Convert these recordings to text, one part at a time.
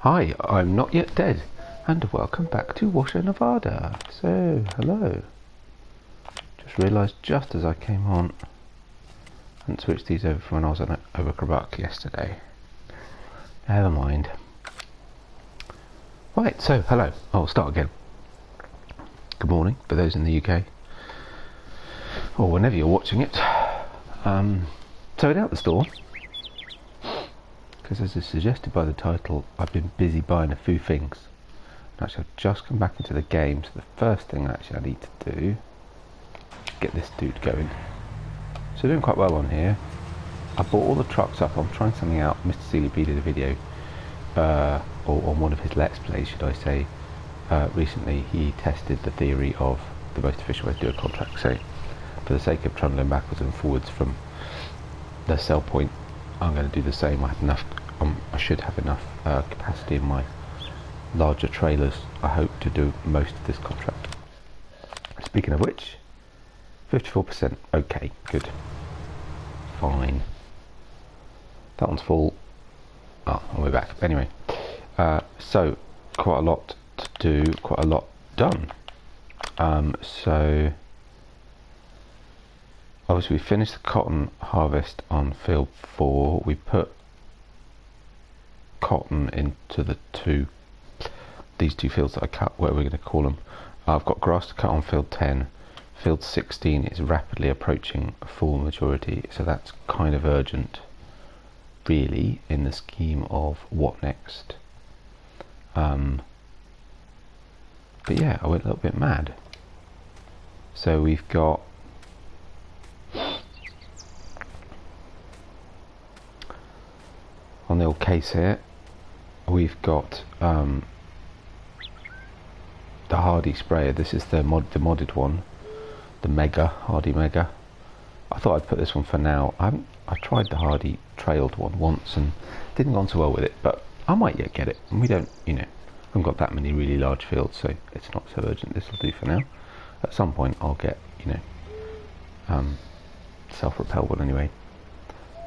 Hi, I'm not yet dead, and welcome back to Washoe, Nevada. So, hello. Just realised just as I came on and switched these over from when I was on Agrartechnik yesterday. Never mind. Right, so hello. I'll start again. Good morning for those in the UK, or whenever you're watching it. So out the store, because as is suggested by the title, I've been busy buying a few things. Actually, I've just come back into the game, so the first thing actually I need to do is get this dude going. So doing quite well on here. I bought all the trucks up. I'm trying something out. Mr. Sealy B did a video, or on one of his Let's Plays, should I say. Recently he tested the theory of the most efficient way to do a contract. So for the sake of trundling backwards and forwards from the sell point, I'm going to do the same. I have enough. I should have enough capacity in my larger trailers, I hope, to do most of this contract. Speaking of which, 54%. Okay, good, fine. That one's full. Oh, and we're back. Anyway, so quite a lot to do, quite a lot done. So obviously we finished the cotton harvest on field 4. We put cotton into these two fields that I cut, what we're going to call them. I've got grass to cut on field 10. Field 16 is rapidly approaching full maturity, so that's kind of urgent really in the scheme of what next. But yeah, I went a little bit mad. So we've got on the old case here, we've got the Hardy sprayer. This is the modded one, the Mega Hardy Mega. I thought I'd put this one for now. I tried the Hardy trailed one once and didn't go on so well with it, but I might yet get it. And we don't, we haven't got that many really large fields, so it's not so urgent. This will do for now. At some point I'll get, self-propel one anyway.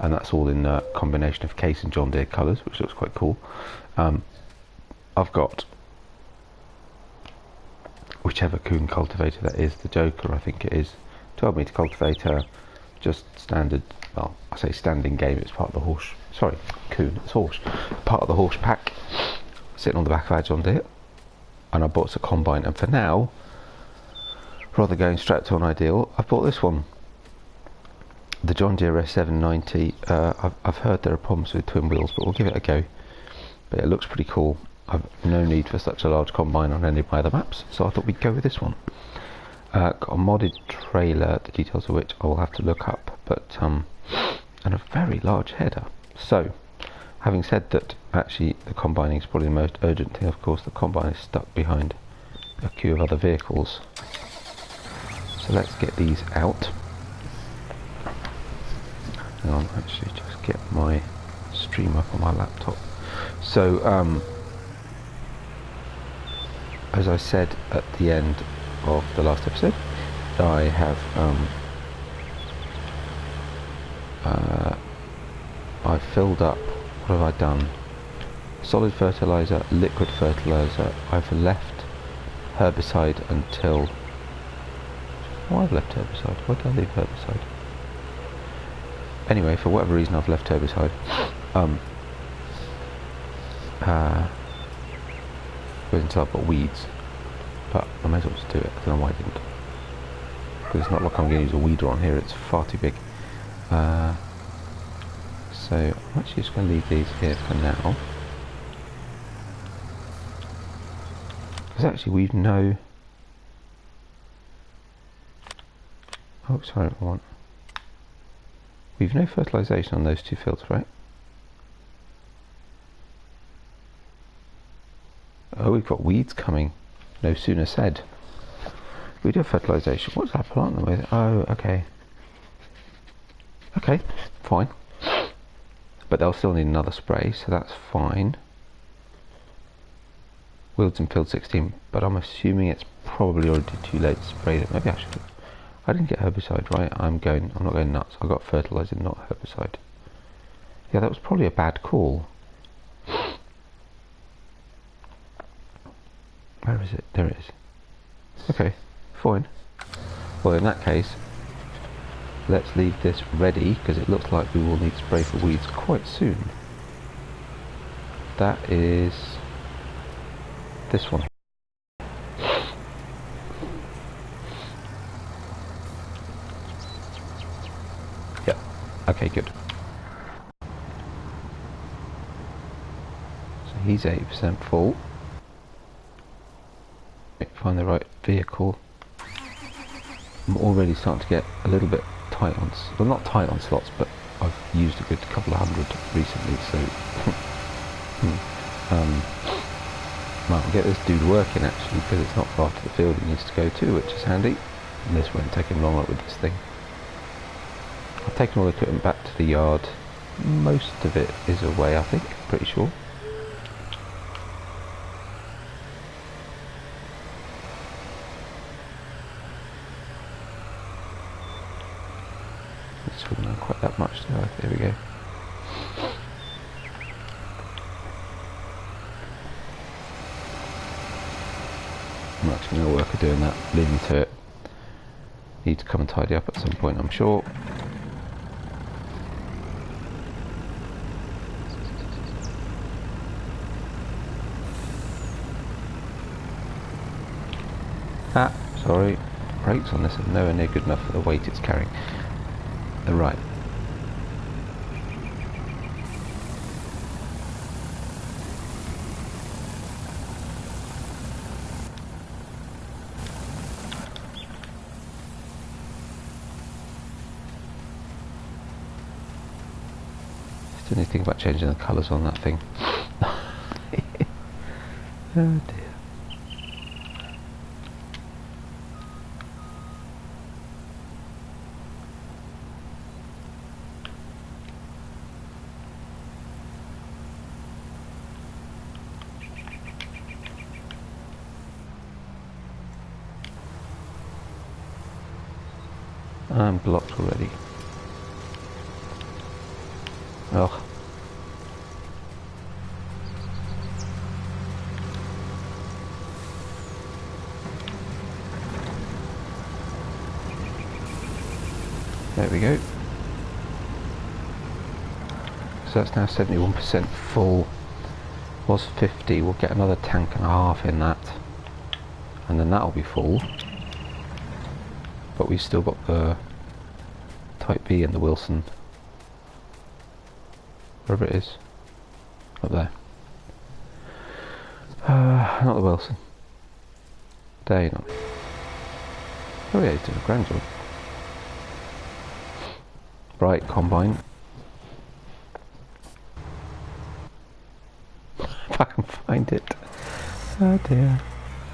And that's all in a combination of case and John Deere colours, which looks quite cool. I've got whichever coon cultivator that is, the Joker I think it is, 12 metre cultivator, just standard, well I say standing game, it's part of the horse, sorry, coon, it's horse, part of the horse pack, sitting on the back of our John Deere. And I bought a combine, and for now, rather going straight to an ideal, I've bought this one. The John Deere S790. I've heard there are problems with twin wheels, but we'll give it a go. But it looks pretty cool. I've no need for such a large combine on any of my other maps, so I thought we'd go with this one. Got a modded trailer, the details of which I will have to look up, but and a very large header. So, having said that, actually the combining is probably the most urgent thing. Of course, the combine is stuck behind a queue of other vehicles. So let's get these out. Hang on, actually just get my stream up on my laptop. So as I said at the end of the last episode, I have I filled up, what have I done? Solid fertilizer, liquid fertilizer. I've left herbicide until, why I've left herbicide? Why did I leave herbicide? Anyway, for whatever reason I've left herbicide. Goes until I've got weeds, but I may as well just do it. I don't know why I didn't, because it's not like I'm going to use a weeder on here, it's far too big. So I'm actually just going to leave these here for now, because actually we've no, oh sorry, we've no fertilisation on those two fields, right? Oh, we've got weeds coming. No sooner said. We do have fertilisation. What's that plant them with? Oh, okay. Okay, fine. But they'll still need another spray, so that's fine. Wilds in field 16, but I'm assuming it's probably already too late to spray them. Maybe I should. I didn't get herbicide, right? I'm not going nuts. I got fertilizer, not herbicide. Yeah, that was probably a bad call. Where is it? There it is. Okay, fine. Well, in that case, let's leave this ready, because it looks like we will need to spray for weeds quite soon. That is this one. Yep. Okay, good. So he's 80% full. Find the right vehicle. I'm already starting to get a little bit tight on, well, not tight on slots, but I've used a good couple of hundred recently, so I'll get this dude working actually, because it's not far to the field he needs to go to, which is handy, and this won't take him long with this thing. I've taken all the equipment back to the yard. Most of it is away, I think, pretty sure. This wouldn't have quite that much there. There we go. I'm actually going to work at doing that, leave me to it. Need to come and tidy up at some point, I'm sure. Ah, sorry. Brakes on this are nowhere near good enough for the weight it's carrying. They're right. Still need to think about changing the colours on that thing. Oh dear. I'm blocked already. Ugh. There we go. So that's now 71% full. Was 50. We'll get another tank and a half in that, and then that'll be full. But we've still got the Type B and the Wilson, wherever it is, up there. Not the Wilson. There you know. Oh yeah, he's doing a grand job. Right, combine. If I can find it. Oh dear.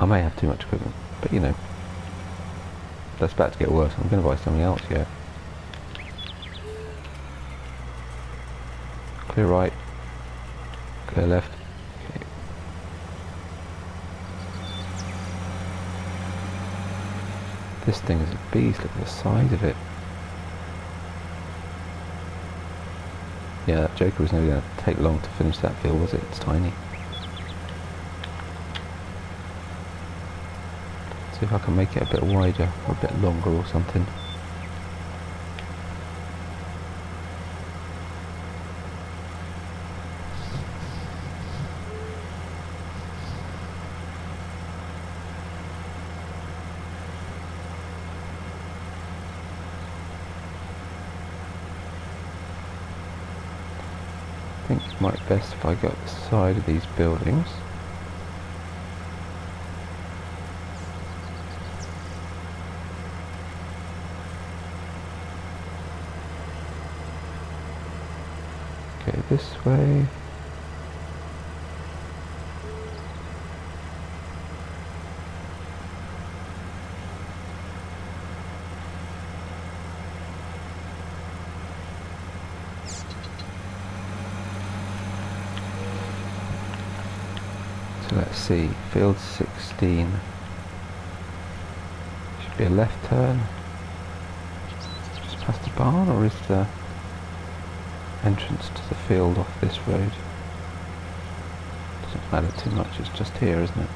I may have too much equipment, but you know. That's about to get worse. I'm going to buy something else yet. Clear right. Clear left. Okay. This thing is a beast. Look at the size of it. Yeah, that Joker was never going to take long to finish that field, was it? It's tiny. See if I can make it a bit wider or a bit longer or something. I think it might be best if I go up the side of these buildings. Okay, this way. So let's see, field 16. Should be a left turn. Just past the barn, or is the entrance to the field off this road? Doesn't matter too much, it's just here, isn't it?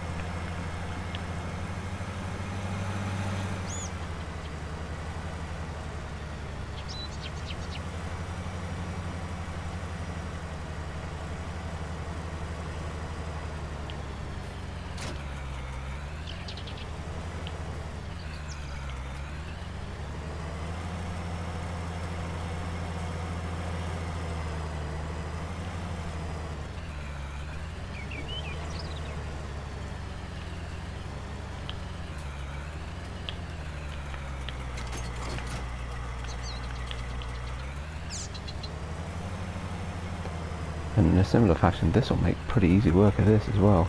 And in a similar fashion, this will make pretty easy work of this as well.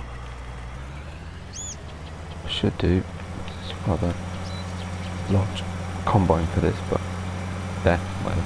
Should do. It's rather large combine for this, but there, whatever.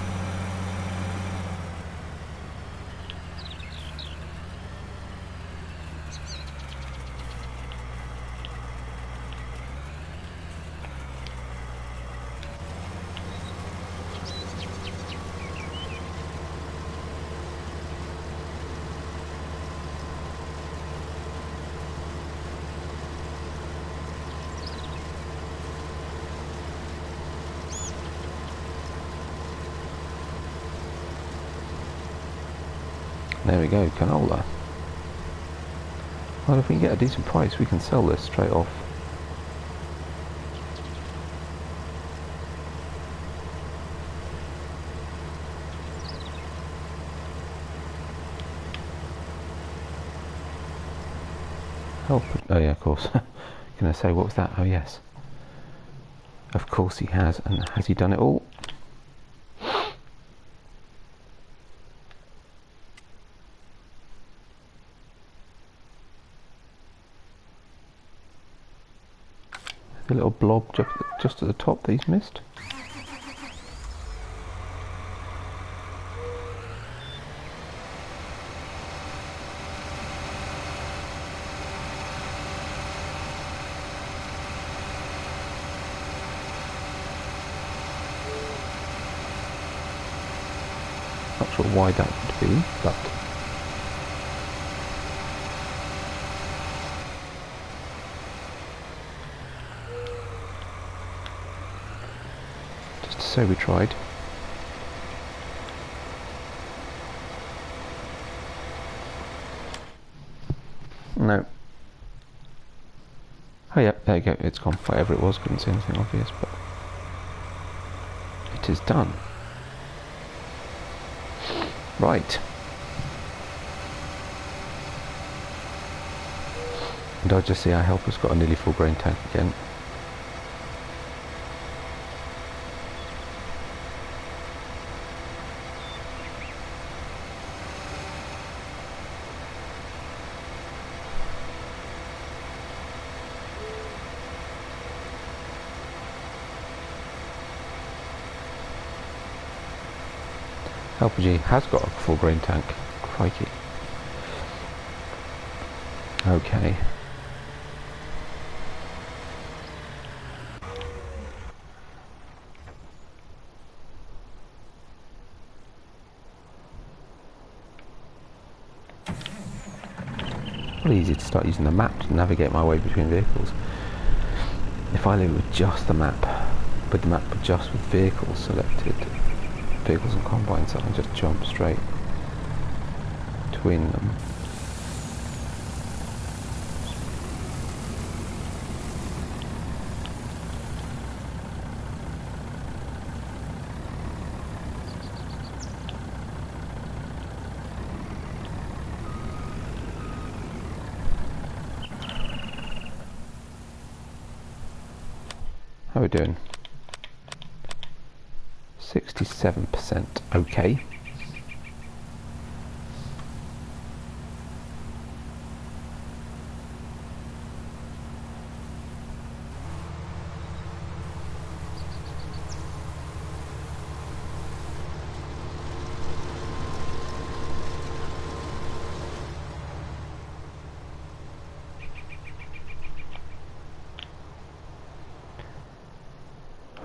There we go, canola. Well, if we can get a decent price, we can sell this straight off. Help. Oh yeah, of course. Gonna say, what was that? Oh yes. Of course he has, and has he done it all? The little blob just at the top that he's missed. Not sure why that would be, but so we tried. No. Oh yeah, there you go, it's gone. Whatever it was, couldn't see anything obvious, but it is done. Right. And I just see our helper's got a nearly full grain tank again. LPG has got a full grain tank. Crikey. Okay. Well, easy to start using the map to navigate my way between vehicles. If I live with just the map, with the map just with vehicles selected, vehicles and combines, I can just jump straight between them. How are we doing? 67%, okay.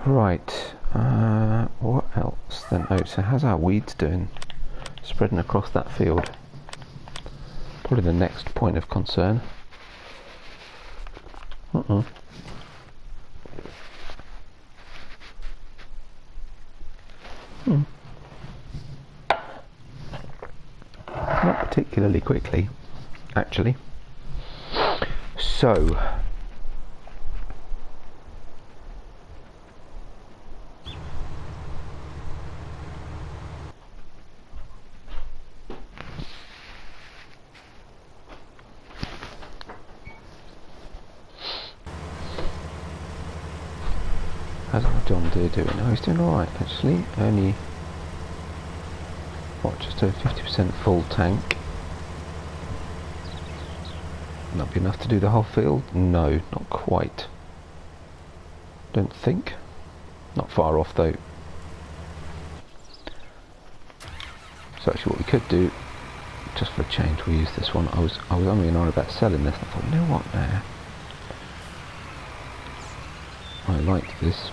Right, what else then? Oh, so how's our weeds doing? Spreading across that field. Probably the next point of concern. Not particularly quickly, actually. So, how's my John Deere doing? Oh, he's doing alright actually. Only What, just over 50% full tank. Not be enough to do the whole field? No, not quite. Don't think. Not far off though. So actually what we could do, just for a change, we'll use this one. I was only on about selling this. I thought, you know what now? I like this.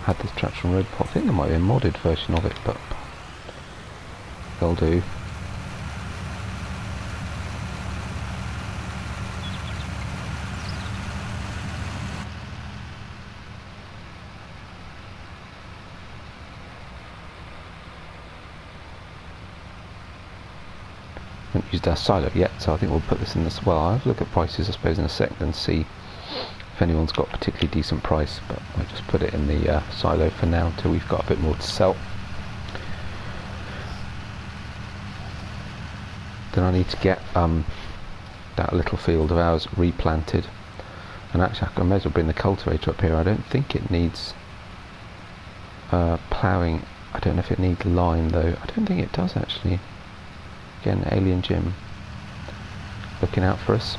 Had this traction road pot. I think there might be a modded version of it, but they'll do. Haven't used our silo yet, so I think we'll put this in this. Well, I'll have a look at prices, I suppose, in a second and see if anyone's got a particularly decent price, but I'll just put it in the silo for now until we've got a bit more to sell. Then I need to get that little field of ours replanted, and actually I may as well bring the cultivator up here. I don't think it needs ploughing. I don't know if it needs lime though. I don't think it does actually. Again, Alien Jim looking out for us.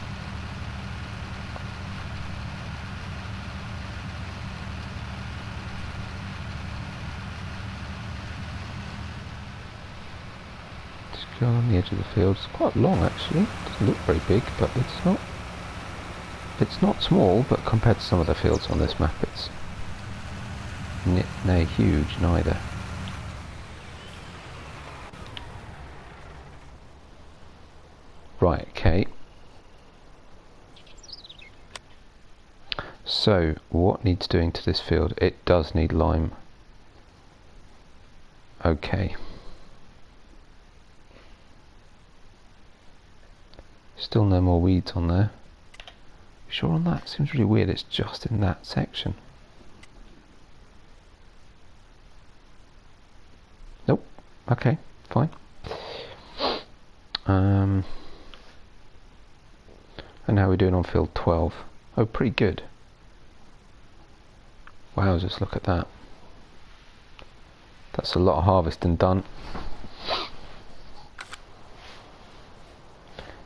Just go on the edge of the field. It's quite long actually. Doesn't look very big, but it's not. It's not small, but compared to some of the fields on this map, it's nay huge neither. Right, okay. So, what needs doing to this field? It does need lime. Okay. Still no more weeds on there. Sure on that? Seems really weird, it's just in that section. Nope. Okay, fine. And how are we doing on field 12? Oh, pretty good. Wow, just look at that. That's a lot of harvesting done.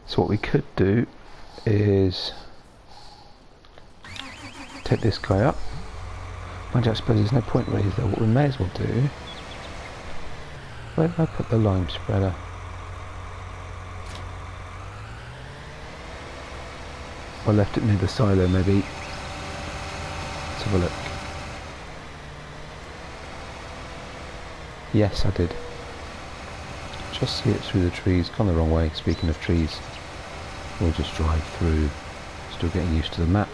So what we could do is take this guy up. Mind you, I suppose there's no point really though. What we may as well do... Where did I put the lime spreader? I left it near the silo maybe. Let's have a look. Yes, I did. Just see it through the trees. Gone the wrong way, speaking of trees. We'll just drive through. Still getting used to the map.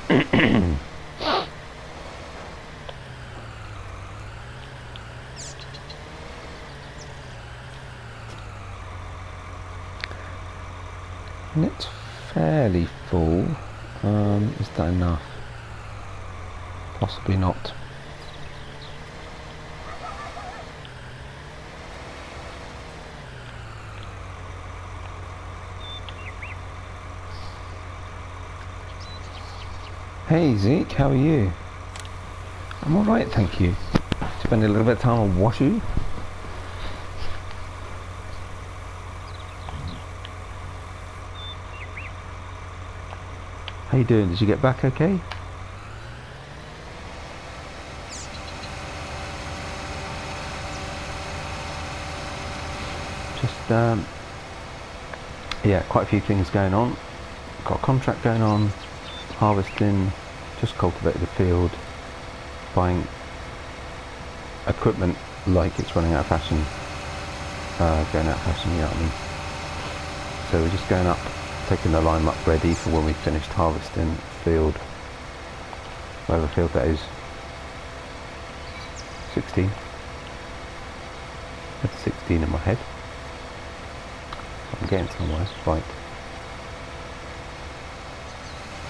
And it's fairly full. Is that enough? Possibly not. Hey Zeke, how are you? I'm alright, thank you. Spending a little bit of time on Washoe. How you doing? Did you get back okay? Just yeah, quite a few things going on. Got a contract going on, harvesting, just cultivated the field, buying equipment like it's running out of fashion, going out of fashion, you know what I mean. So we're just going up, taking the lime up ready for when we finished harvesting the field, whatever field that is. 16. That's 16 in my head. I'm getting somewhere, right.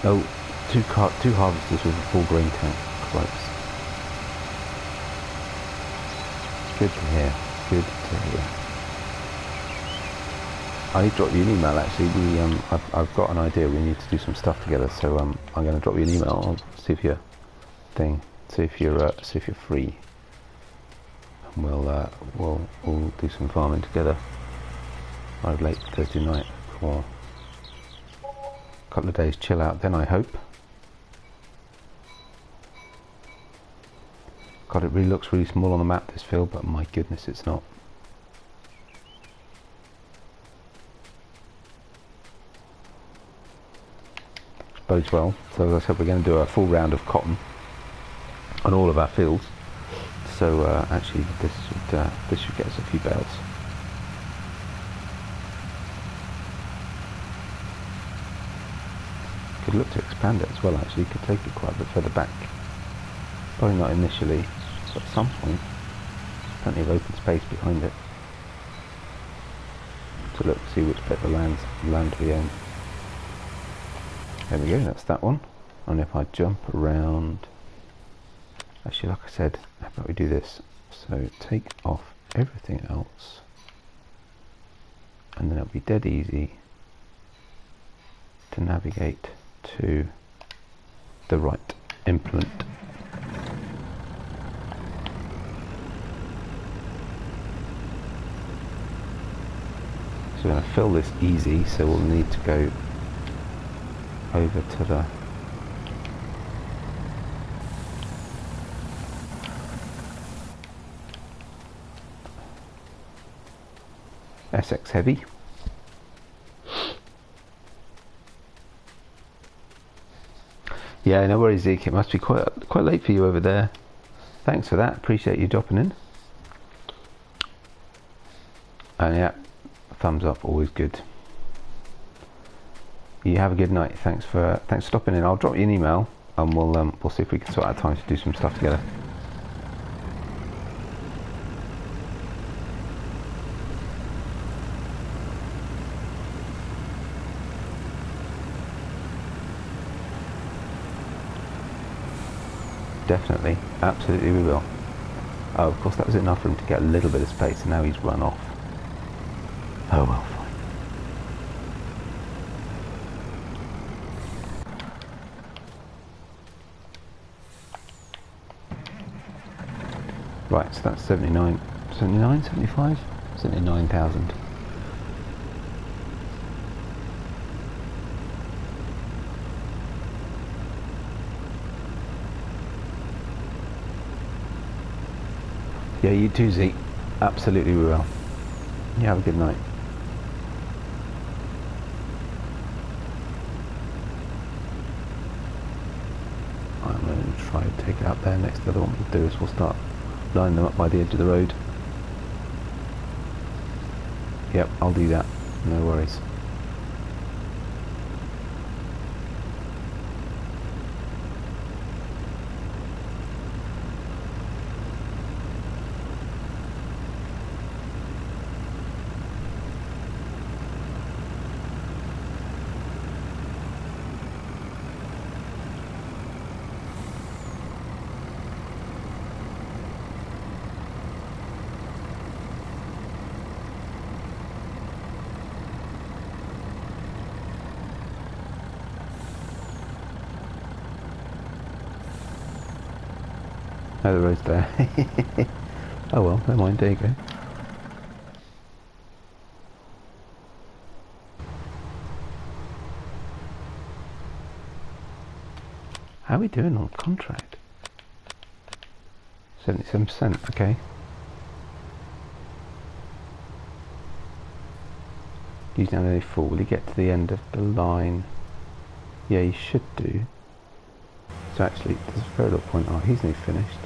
Oh, two harvesters with a full grain tank. Close. Good to hear. Good to hear. I dropped you an email actually. I've got an idea. We need to do some stuff together. So I'm going to drop you an email. I'll see if you're see if you're free. And we'll do some farming together. I'd late Thursday night for a couple of days chill out. Then I hope. God, it really looks really small on the map, this field, but my goodness, it's not. Which bodes well. So as I said, we're going to do a full round of cotton on all of our fields. So actually, this should get us a few bales. Could look to expand it as well. Actually, could take it quite a bit further back. Probably not initially, but at some point, plenty of open space behind it to look, see which bit of land we own. There we go, that's that one. And if I jump around, actually, like I said, how about we do this? So take off everything else, and then it'll be dead easy to navigate to the right implement. So we're going to fill this easy, so we'll need to go over to the SX Heavy. Yeah, no worries, Zeke. It must be quite late for you over there. Thanks for that. Appreciate you dropping in. And yeah, thumbs up, always good. You have a good night. Thanks for stopping in. I'll drop you an email, and we'll see if we can sort out time to do some stuff together. Definitely, absolutely we will. Oh, of course that was enough for him to get a little bit of space, and now he's run off. Oh well, fine. Right, so that's 79, 75? 79,000. Yeah, you too, Zeke. Absolutely we will. You have a good night. I'm going to try to take it out there. Next, the other one we'll do is we'll start lining them up by the edge of the road. Yep, I'll do that. No worries. Oh, the road's there. Oh well, never mind, there you go. How are we doing on contract? 77%, okay. He's now nearly full. Will he get to the end of the line? Yeah, he should do. So actually, there's a very little point. Oh, he's nearly finished.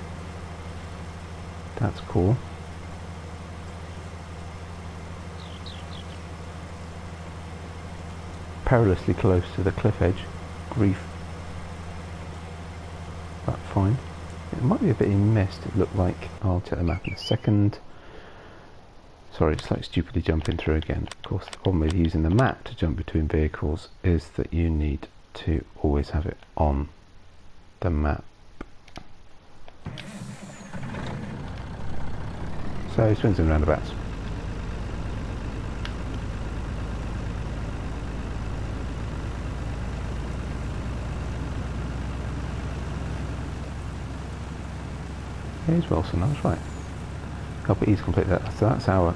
That's cool. Perilously close to the cliff edge. Grief. But fine. It might be a bit in mist. It looked like. I'll check the map in a second. Sorry, just like stupidly jumping through again. Of course, the problem with using the map to jump between vehicles is that you need to always have it on the map. So swings and roundabouts. It is Wilson, I was right. Oh, but he's completed that. So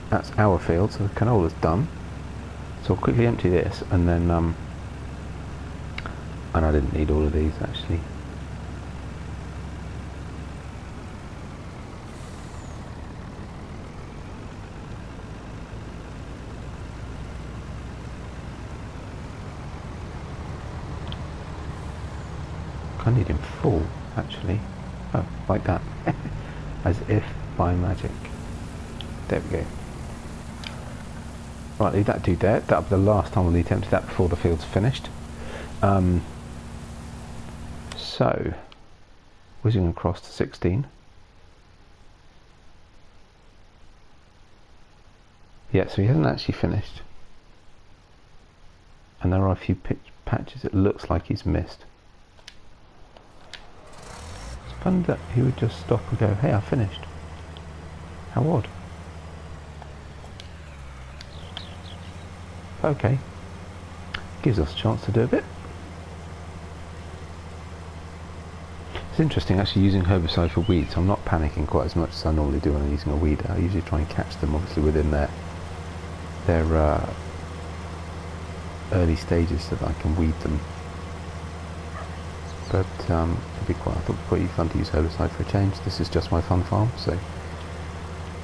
that's our field, so the canola's done. So I'll quickly empty this, and then and I didn't need all of these actually. I need him full, actually. Oh, like that. As if by magic. There we go. Right, leave that dude there. That'll be the last time we'll need to empty that before the field's finished. So, whizzing across to 16. Yeah, so he hasn't actually finished. And there are a few patches it looks like he's missed. Funny that he would just stop and go, hey, I finished. How odd. Okay. Gives us a chance to do a bit. It's interesting actually using herbicide for weeds. I'm not panicking quite as much as I normally do when I'm using a weeder. I usually try and catch them obviously within their early stages so that I can weed them. But I thought it'd be quite fun to use herbicide for a change. This is just my fun farm, so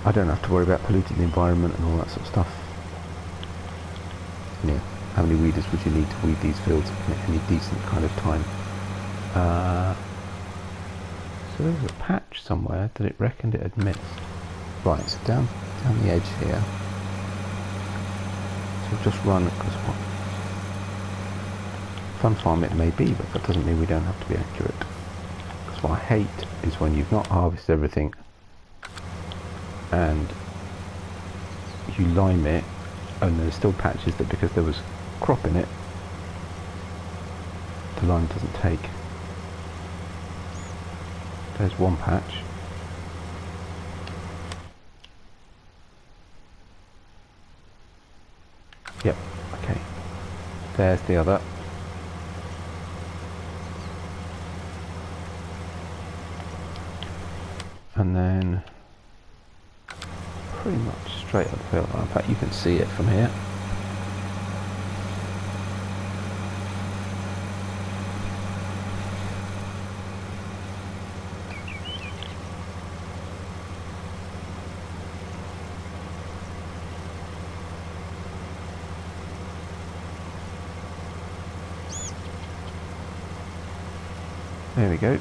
I don't have to worry about polluting the environment and all that sort of stuff. Yeah, how many weeders would you need to weed these fields in any decent kind of time? So there was a patch somewhere that it reckoned it had missed. Right, so down the edge here. So we'll just run across one. Fun farm it may be, but that doesn't mean we don't have to be accurate. Because what I hate is when you've not harvested everything and you lime it and there's still patches that because there was crop in it the lime doesn't take. There's one patch. Yep, okay. There's the other. And then pretty much straight up the field. In fact, you can see it from here. There we go.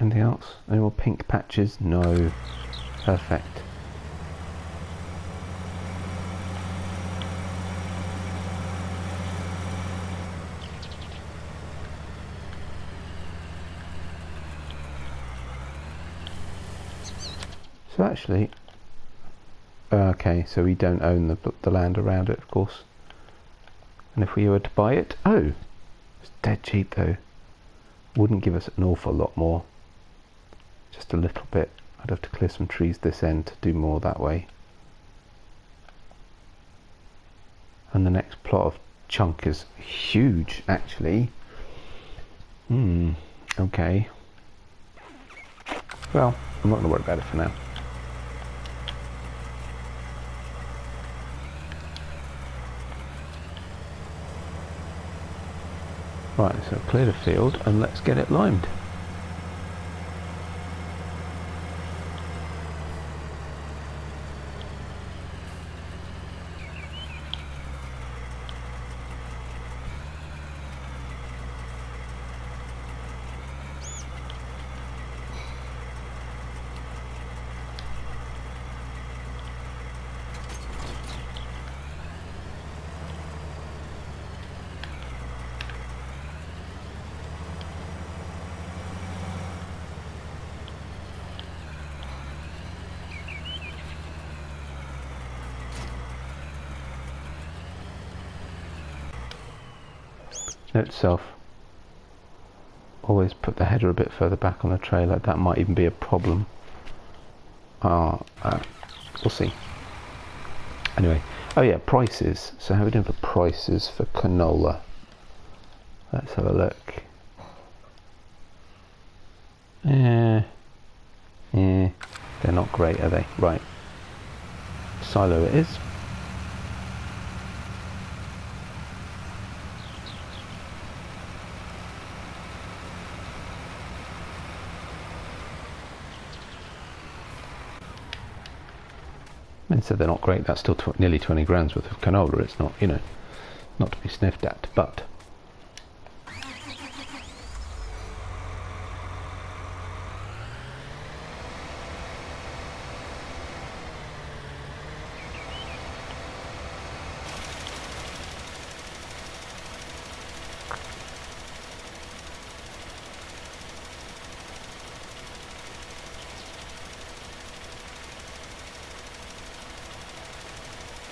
Anything else? Any more pink patches? No. Perfect. So actually, okay, so we don't own the land around it, of course. And if we were to buy it, oh, it's dead cheap though. Wouldn't give us an awful lot more. Just a little bit. I'd have to clear some trees this end to do more that way. And the next plot of chunk is huge, actually. Okay. Well, I'm not going to worry about it for now. Right, so clear the field and let's get it limed. Note to self, always put the header a bit further back on the trailer. That might even be a problem. We'll see. Anyway, oh yeah, prices. So how are we doing for prices for canola? Let's have a look. Yeah, they're not great, are they? Right, silo it is. And so they're not great. That's still nearly 20 grand's worth of canola. It's not, you know, not to be sniffed at, but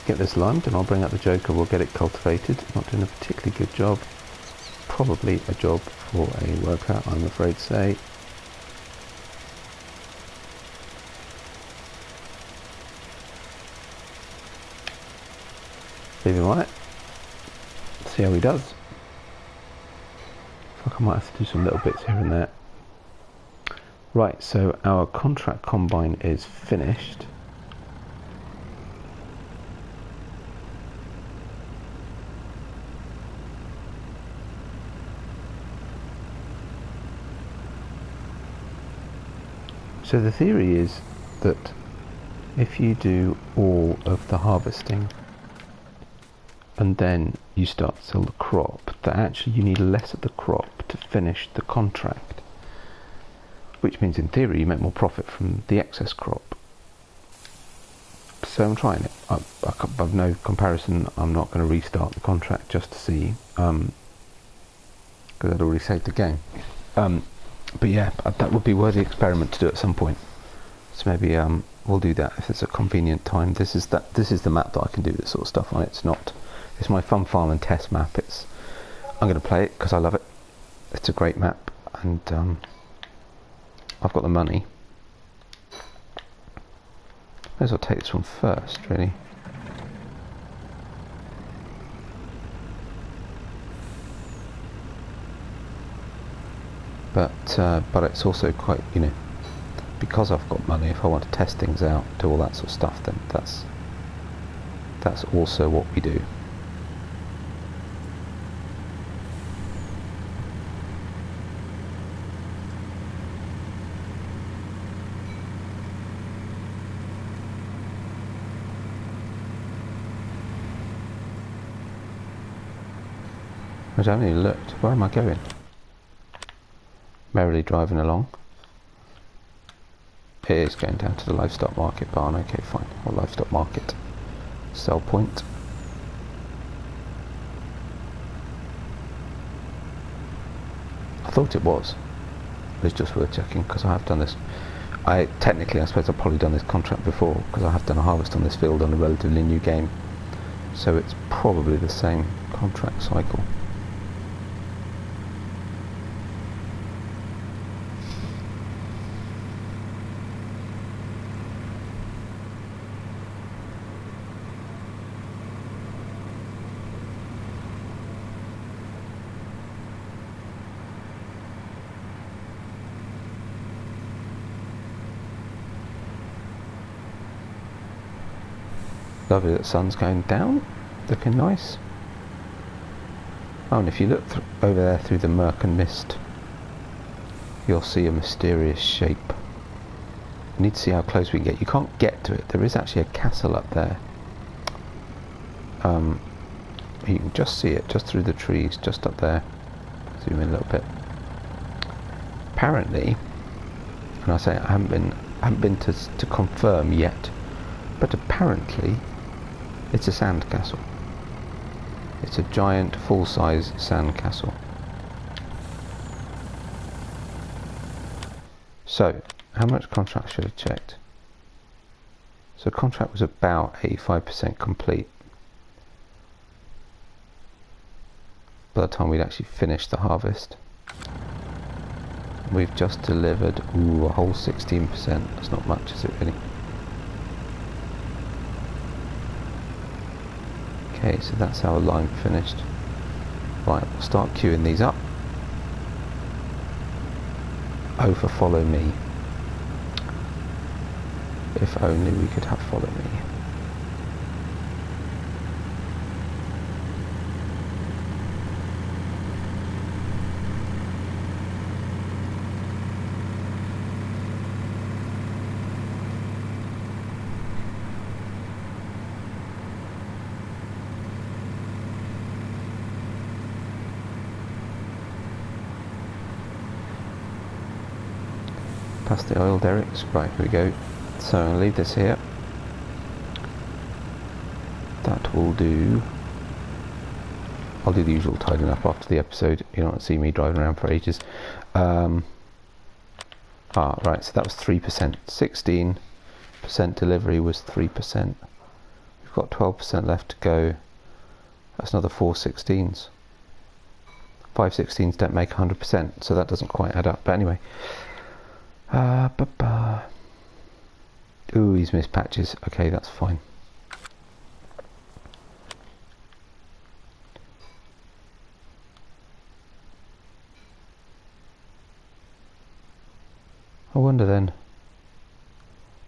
get this limed and I'll bring out the joker. We'll get it cultivated. Not doing a particularly good job. Probably a job for a worker, I'm afraid to say. Leave him on it. See how he does. I think I might have to do some little bits here and there. Right, so our contract combine is finished. So the theory is that if you do all of the harvesting and then you start to sell the crop, that actually you need less of the crop to finish the contract, which means in theory you make more profit from the excess crop. So I'm trying it. I've no comparison. I'm not going to restart the contract just to see, because I'd already saved the game. But yeah, that would be worthy experiment to do at some point. So maybe we'll do that if it's a convenient time. This is the map that I can do this sort of stuff on. It's my fun farm and test map. I'm going to play it because I love it. It's a great map, and I've got the money. May as well take this one first, really. But it's also quite, you know, because I've got money, if I want to test things out, do all that sort of stuff, then that's also what we do. I haven't even looked. Where am I going? Merrily driving along. It is going down to the livestock market barn. Okay, fine. Or livestock market sell point. I thought it was. It's just worth checking because I have done this. I suppose I've probably done this contract before because I have done a harvest on this field on a relatively new game. So it's probably the same contract cycle. Lovely that the sun's going down, looking nice. Oh, and if you look over there through the murk and mist, you'll see a mysterious shape. You need to see how close we can get. You can't get to it. There is actually a castle up there. You can just see it, just through the trees, just up there. Zoom in a little bit. Apparently, and I say I haven't been to confirm yet, but apparently it's a sand castle. It's a giant full-size sand castle. So, how much contract should have checked? So contract was about 85% complete by the time we'd actually finished the harvest. We've just delivered a whole 16%. That's not much, is it really? Okay, so that's our line finished. Right, we'll start queuing these up. O for follow me. If only we could have follow me. Past the oil derricks. Right, here we go. So I'm going to leave this here. That will do. I'll do the usual tidying up after the episode. You don't see me driving around for ages. Right, so that was 3%. 16% delivery was 3%. We've got 12% left to go. That's another 4 16s. 5 16s don't make 100%, so that doesn't quite add up. But anyway. Ooh, he's missed patches. Okay, that's fine. I wonder then.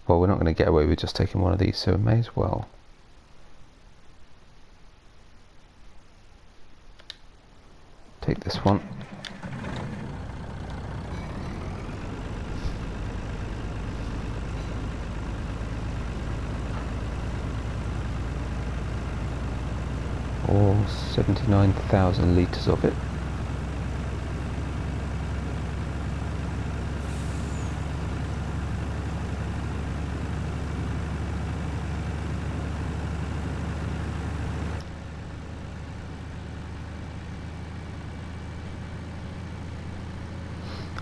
Well, we're not going to get away with just taking one of these, so we may as well. Take this one. All 79,000 litres of it.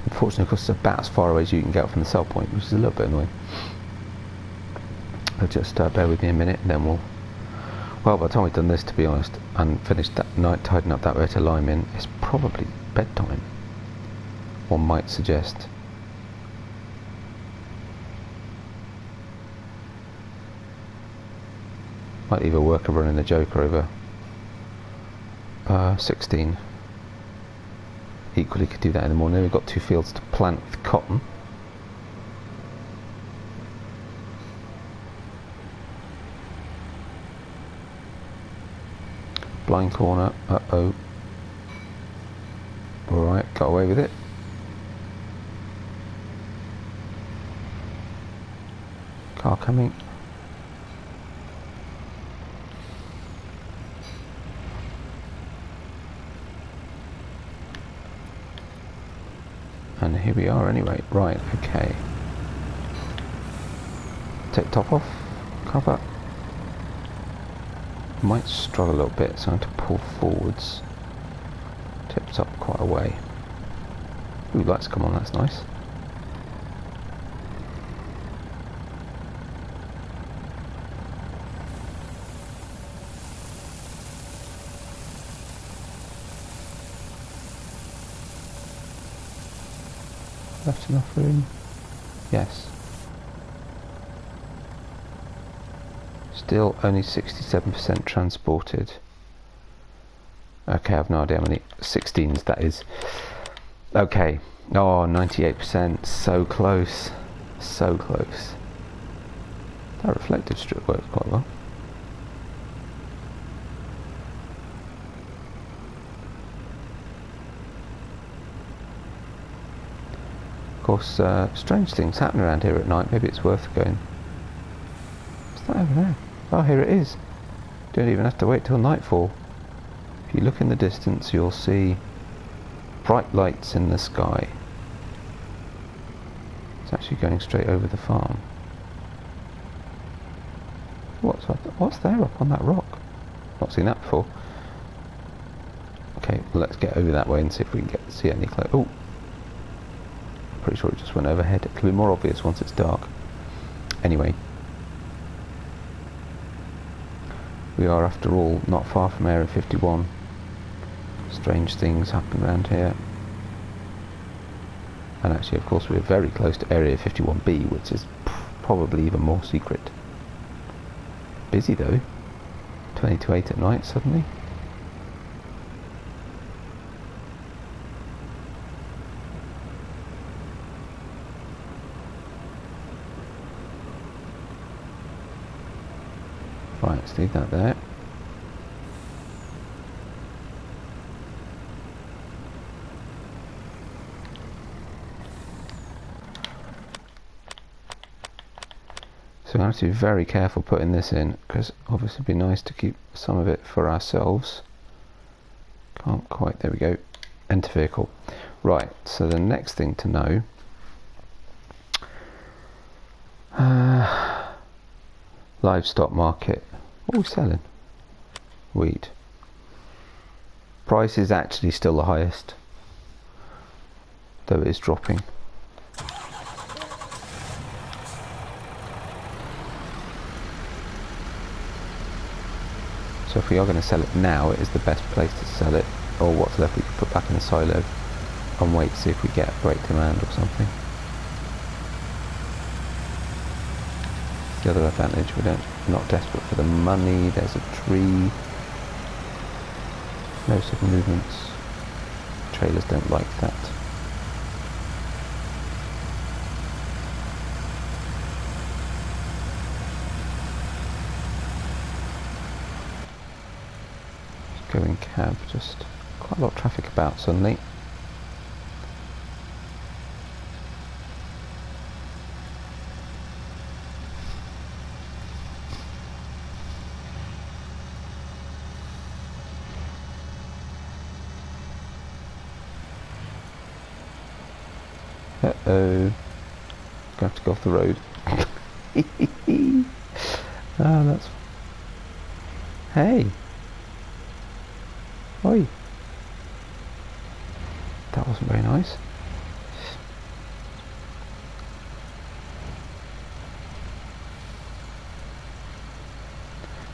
Unfortunately, of course, it's about as far away as you can get from the sell point, which is a little bit annoying. I'll just bear with me a minute and then we'll... Well, by the time we've done this, to be honest, and finished that night tidying up that rate of lime in, it's probably bedtime, one might suggest. Might leave a worker running the Joker over 16. Equally could do that in the morning. We've got 2 fields to plant with cotton. Blind corner, uh-oh. Alright, got away with it. Car coming. And here we are anyway. Right, okay. Take top off, cover. Might struggle a little bit, so I'm going to pull forwards. Tips up quite a way. Ooh, lights come on, that's nice. Left enough room? Yes. Still only 67% transported. Okay, I've no idea how many 16s that is. Okay. Oh, 98%. So close. So close. That reflective strip works quite well. Of course, strange things happen around here at night. Maybe it's worth going. What's that over there? Oh, here it is. Don't even have to wait till nightfall. If you look in the distance, you'll see bright lights in the sky. It's actually going straight over the farm. What's there up on that rock? Not seen that before. Okay, well, let's get over that way and see if we can see any close. Oh, pretty sure it just went overhead. It'll be more obvious once it's dark. Anyway. We are, after all, not far from Area 51. Strange things happen around here. And actually, of course, we're very close to Area 51B, which is probably even more secret. Busy, though. 20 to 8 at night, suddenly. Let's leave that there. So I'm going to have to be very careful putting this in, because obviously it'd be nice to keep some of it for ourselves. Can't quite, there we go. Enter vehicle. Right, so the next thing to know, livestock market. What are we selling? Wheat. Price is actually still the highest, though it is dropping. So if we are going to sell it now, it is the best place to sell it, or what's left we can put back in the silo and wait to see if we get a break demand or something. The other advantage, we're not desperate for the money. There's a tree. No sudden movements. Trailers don't like that. Going cab, just quite a lot of traffic about suddenly. Uh-oh. Gonna have to go off the road. Ah, that's... Hey! Oi! That wasn't very nice.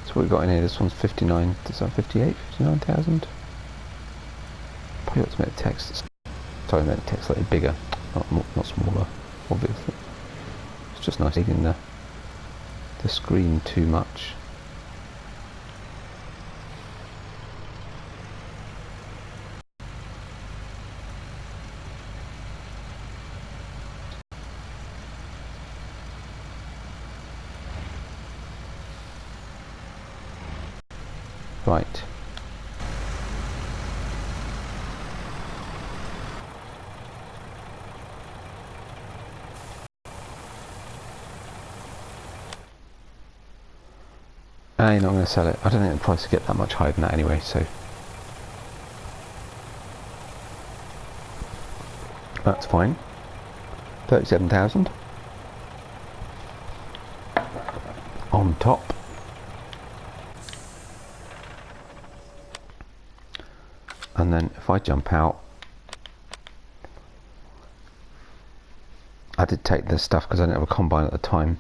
So what we got in here, this one's 59, is that 58? 59,000? Probably ought to make the text, sorry, make the text slightly bigger, not smaller, obviously. It's just nice eating the screen too much. Right. I'm not going to sell it. I don't think the price will get that much higher than that anyway, so that's fine. 37,000 on top. And then if I jump out, I did take this stuff because I didn't have a combine at the time,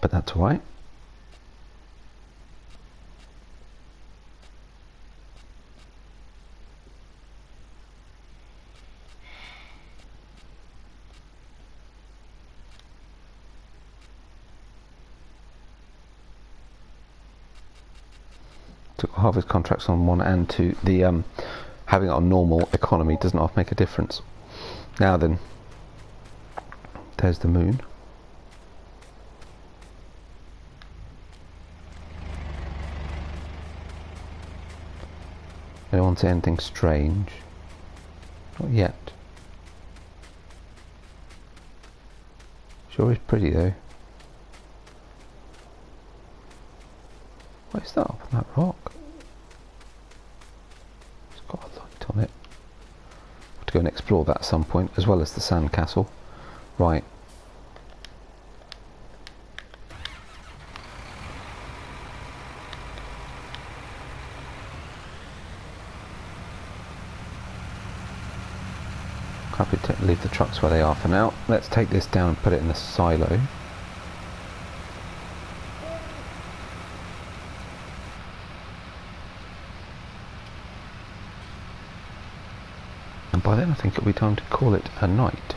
but that's alright. Took harvest contracts on 1 and 2. The having it on normal economy does not make a difference. Now then, there's the moon. Anyone say anything strange? Not yet. Sure is pretty though. What is that up on that rock? It's got a light on it. I'll have to go and explore that at some point, as well as the sand castle. Right. Happy to leave the trucks where they are for now. Let's take this down and put it in the silo. And by then I think it'll be time to call it a night.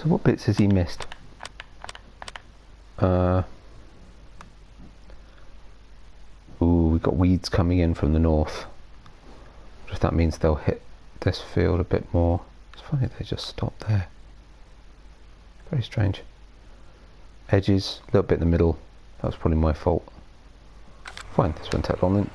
So what bits has he missed? Ooh, we've got weeds coming in from the north. If that means they'll hit this field a bit more. It's funny they just stopped there. Very strange. Edges, a little bit in the middle. That was probably my fault. Fine, this won't take long then.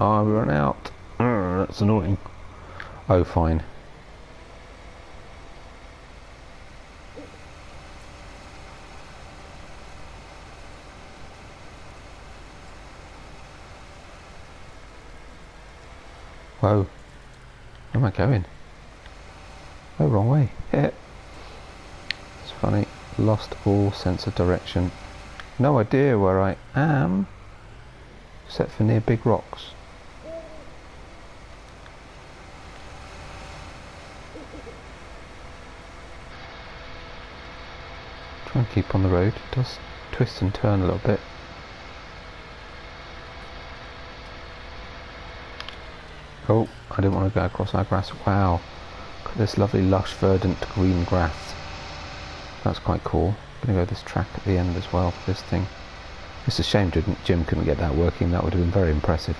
Oh, we run out. That's annoying. Oh, fine. Whoa. Where am I going? Oh, wrong way. Yeah. It's funny. Lost all sense of direction. No idea where I am. Except for near big rocks. Try and keep on the road. It does twist and turn a little bit. Oh, I didn't want to go across our grass. Wow, look at this lovely lush verdant green grass. That's quite cool. I'm going to go this track at the end as well for this thing. It's a shame Jim couldn't get that working. That would have been very impressive.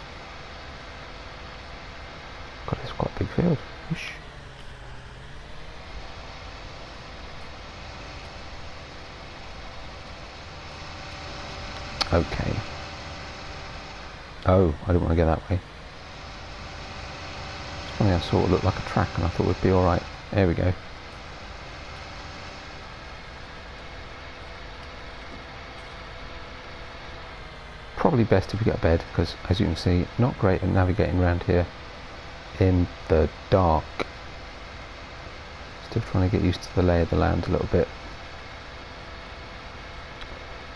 God, it's quite a big field. Whoosh. Okay. Oh, I didn't want to go that way. It's funny, I saw it looked like a track and I thought we'd be alright. There we go. Probably best if we get to bed, because as you can see, not great at navigating around here in the dark. Still trying to get used to the lay of the land a little bit.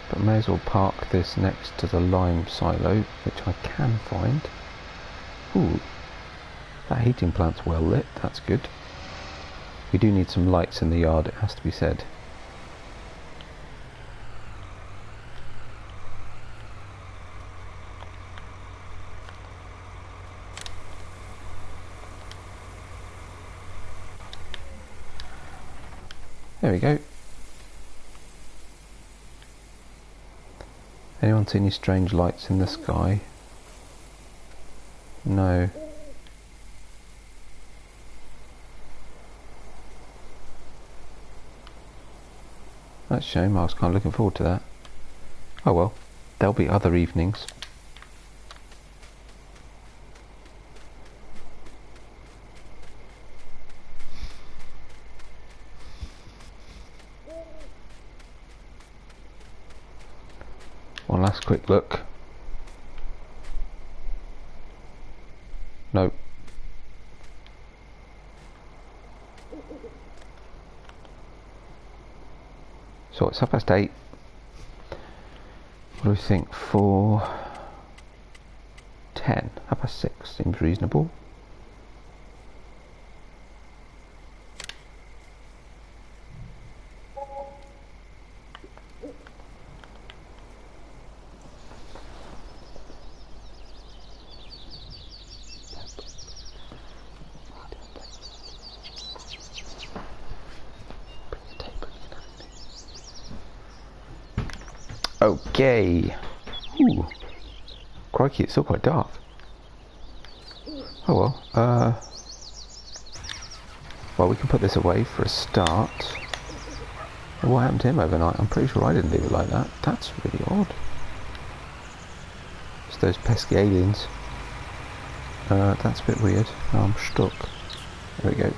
But may as well park this next to the lime silo, which I can find. Ooh, that heating plant's well lit, that's good. We do need some lights in the yard, it has to be said. There we go. Anyone see any strange lights in the sky? No. That's a shame, I was kind of looking forward to that. Oh well, there'll be other evenings. One last quick look. Nope. So it's 8:30. What do we think for 10? 6:30 seems reasonable. Okay. Ooh. Crikey, it's still quite dark. Oh well. Well, we can put this away for a start. What happened to him overnight? I'm pretty sure I didn't leave it like that. That's really odd. It's those pesky aliens. That's a bit weird. I'm stuck. There we go.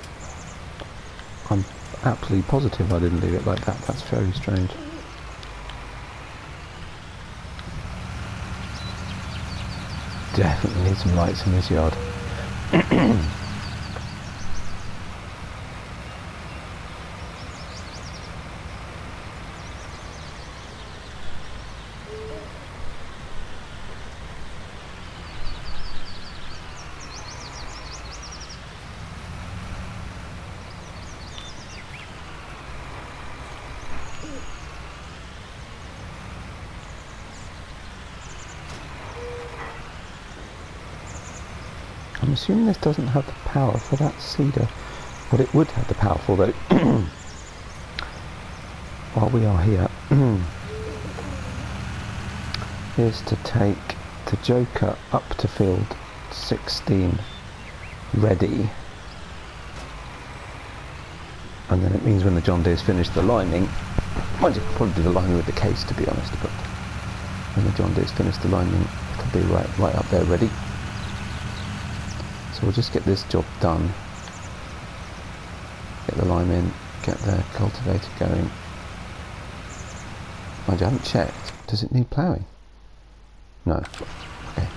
I'm absolutely positive I didn't leave it like that. That's very strange. Definitely need some lights in this yard. I'm assuming this doesn't have the power for that seeder. What it would have the power for though, while we are here, is to take the Joker up to field 16 ready, and then it means when the John Deere's finished the liming, mind you, I'll probably do the liming with the case to be honest, but when the John Deere's finished the liming, it'll be right up there ready. So we'll just get this job done, get the lime in, get the cultivator going. Mind you, I haven't checked, does it need ploughing? No. Okay.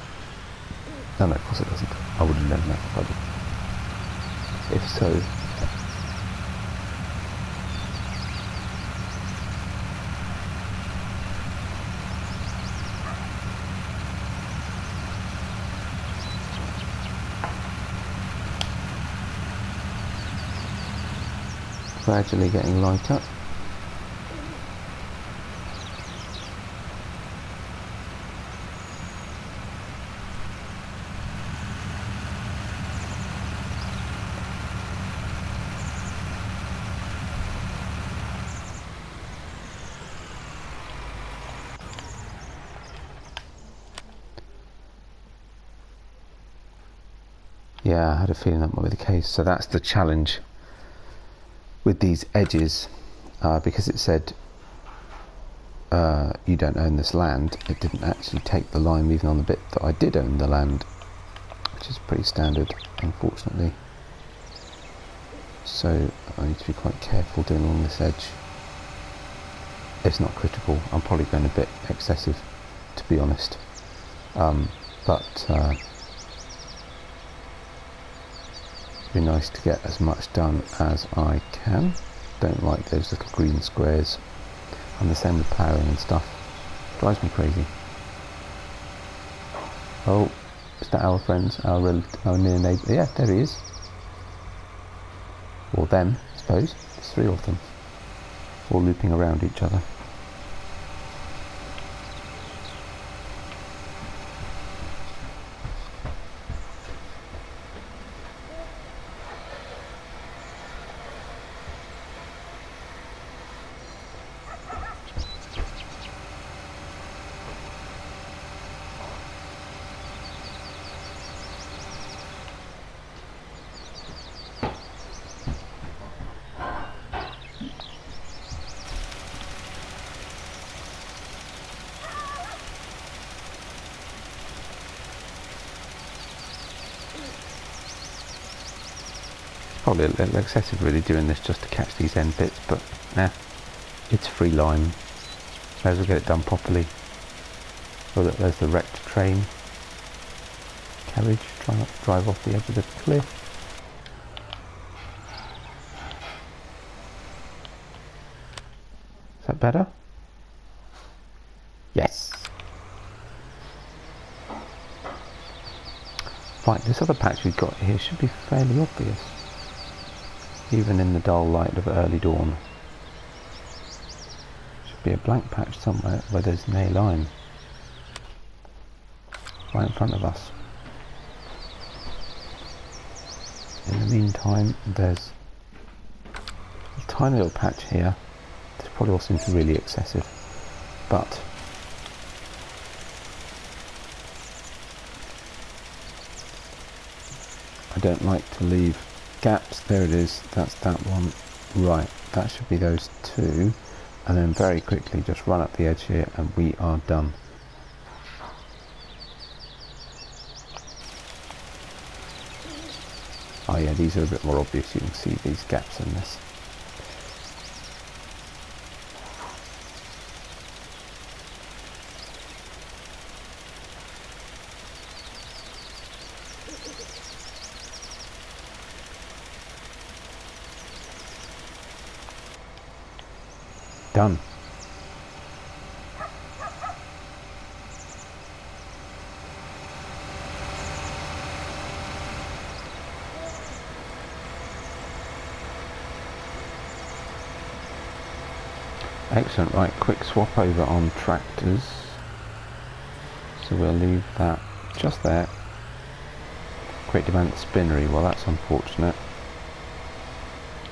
No, of course it doesn't. I would have known that if I did. If so, gradually getting lighter. Yeah, I had a feeling that might be the case. So that's the challenge with these edges, because it said you don't own this land. It didn't actually take the lime even on the bit that I did own the land, which is pretty standard, unfortunately. So I need to be quite careful doing along this edge. It's not critical. I'm probably going a bit excessive, to be honest, but be nice to get as much done as I can. Don't like those little green squares, and the same with ploughing and stuff. Drives me crazy. Oh, is that our friends, our near neighbour? Yeah, there he is. Or them, I suppose. There's 3 of them, all looping around each other. Probably a little excessive really doing this just to catch these end bits, but nah, it's free lime. May as well get it done properly. Oh look, there's the wrecked train carriage trying to drive off the edge of the cliff. Is that better? Yes. Right, this other patch we've got here should be fairly obvious, even in the dull light of early dawn. Should be a blank patch somewhere where there's no lime. Right in front of us. In the meantime, there's a tiny little patch here. This probably all seems really excessive, but I don't like to leave gaps. There it is, that's that one. Right, that should be those 2, and then very quickly just run up the edge here and we are done. Oh yeah, these are a bit more obvious. You can see these gaps in this. Done. Excellent. Right, quick swap over on tractors. So we'll leave that just there. Great demand at the spinnery. Well, that's unfortunate.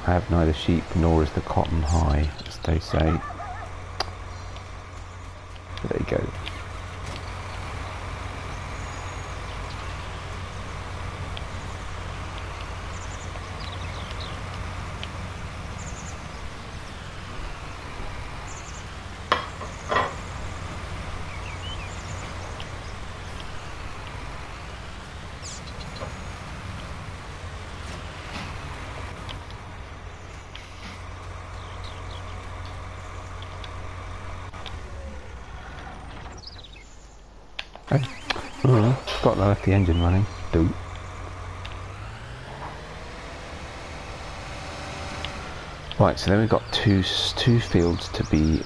I have neither sheep nor is the cotton high, as they say. But there you go. Forgot I left the engine running. Right, so then we've got two fields to be,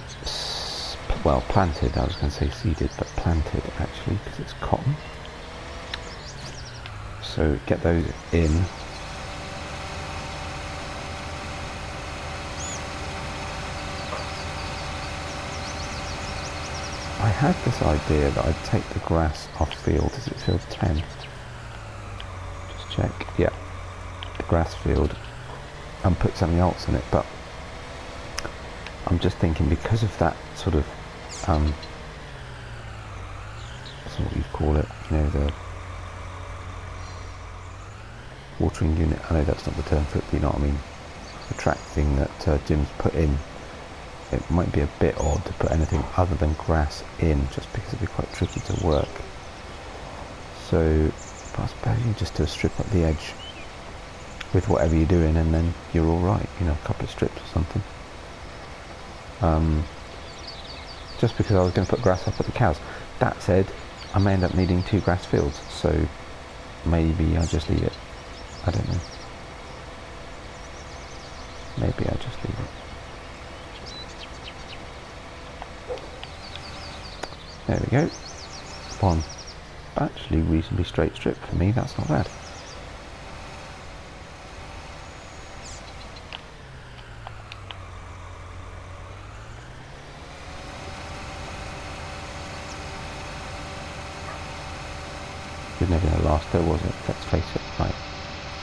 well, planted. I was going to say seeded, but planted actually, because it's cotton. So get those in. I had this idea that I'd take the grass off field. Is it field 10? Just check. Yeah, the grass field, and put something else in it. But I'm just thinking, because of that sort of, that's what you call it, you know, the watering unit. I know that's not the term for it, but you know what I mean. The track thing that Jim's put in. It might be a bit odd to put anything other than grass in, just because it'd be quite tricky to work. So, I suppose you just do a strip up the edge with whatever you're doing, and then you're all right. You know, a couple of strips or something. Just because I was going to put grass up at the cows. That said, I may end up needing 2 grass fields, so maybe I'll just leave it. I don't know. Maybe I'll just leave it. There we go. One actually reasonably straight strip for me, that's not bad. It was never going to last though, was it? Let's face it. Right.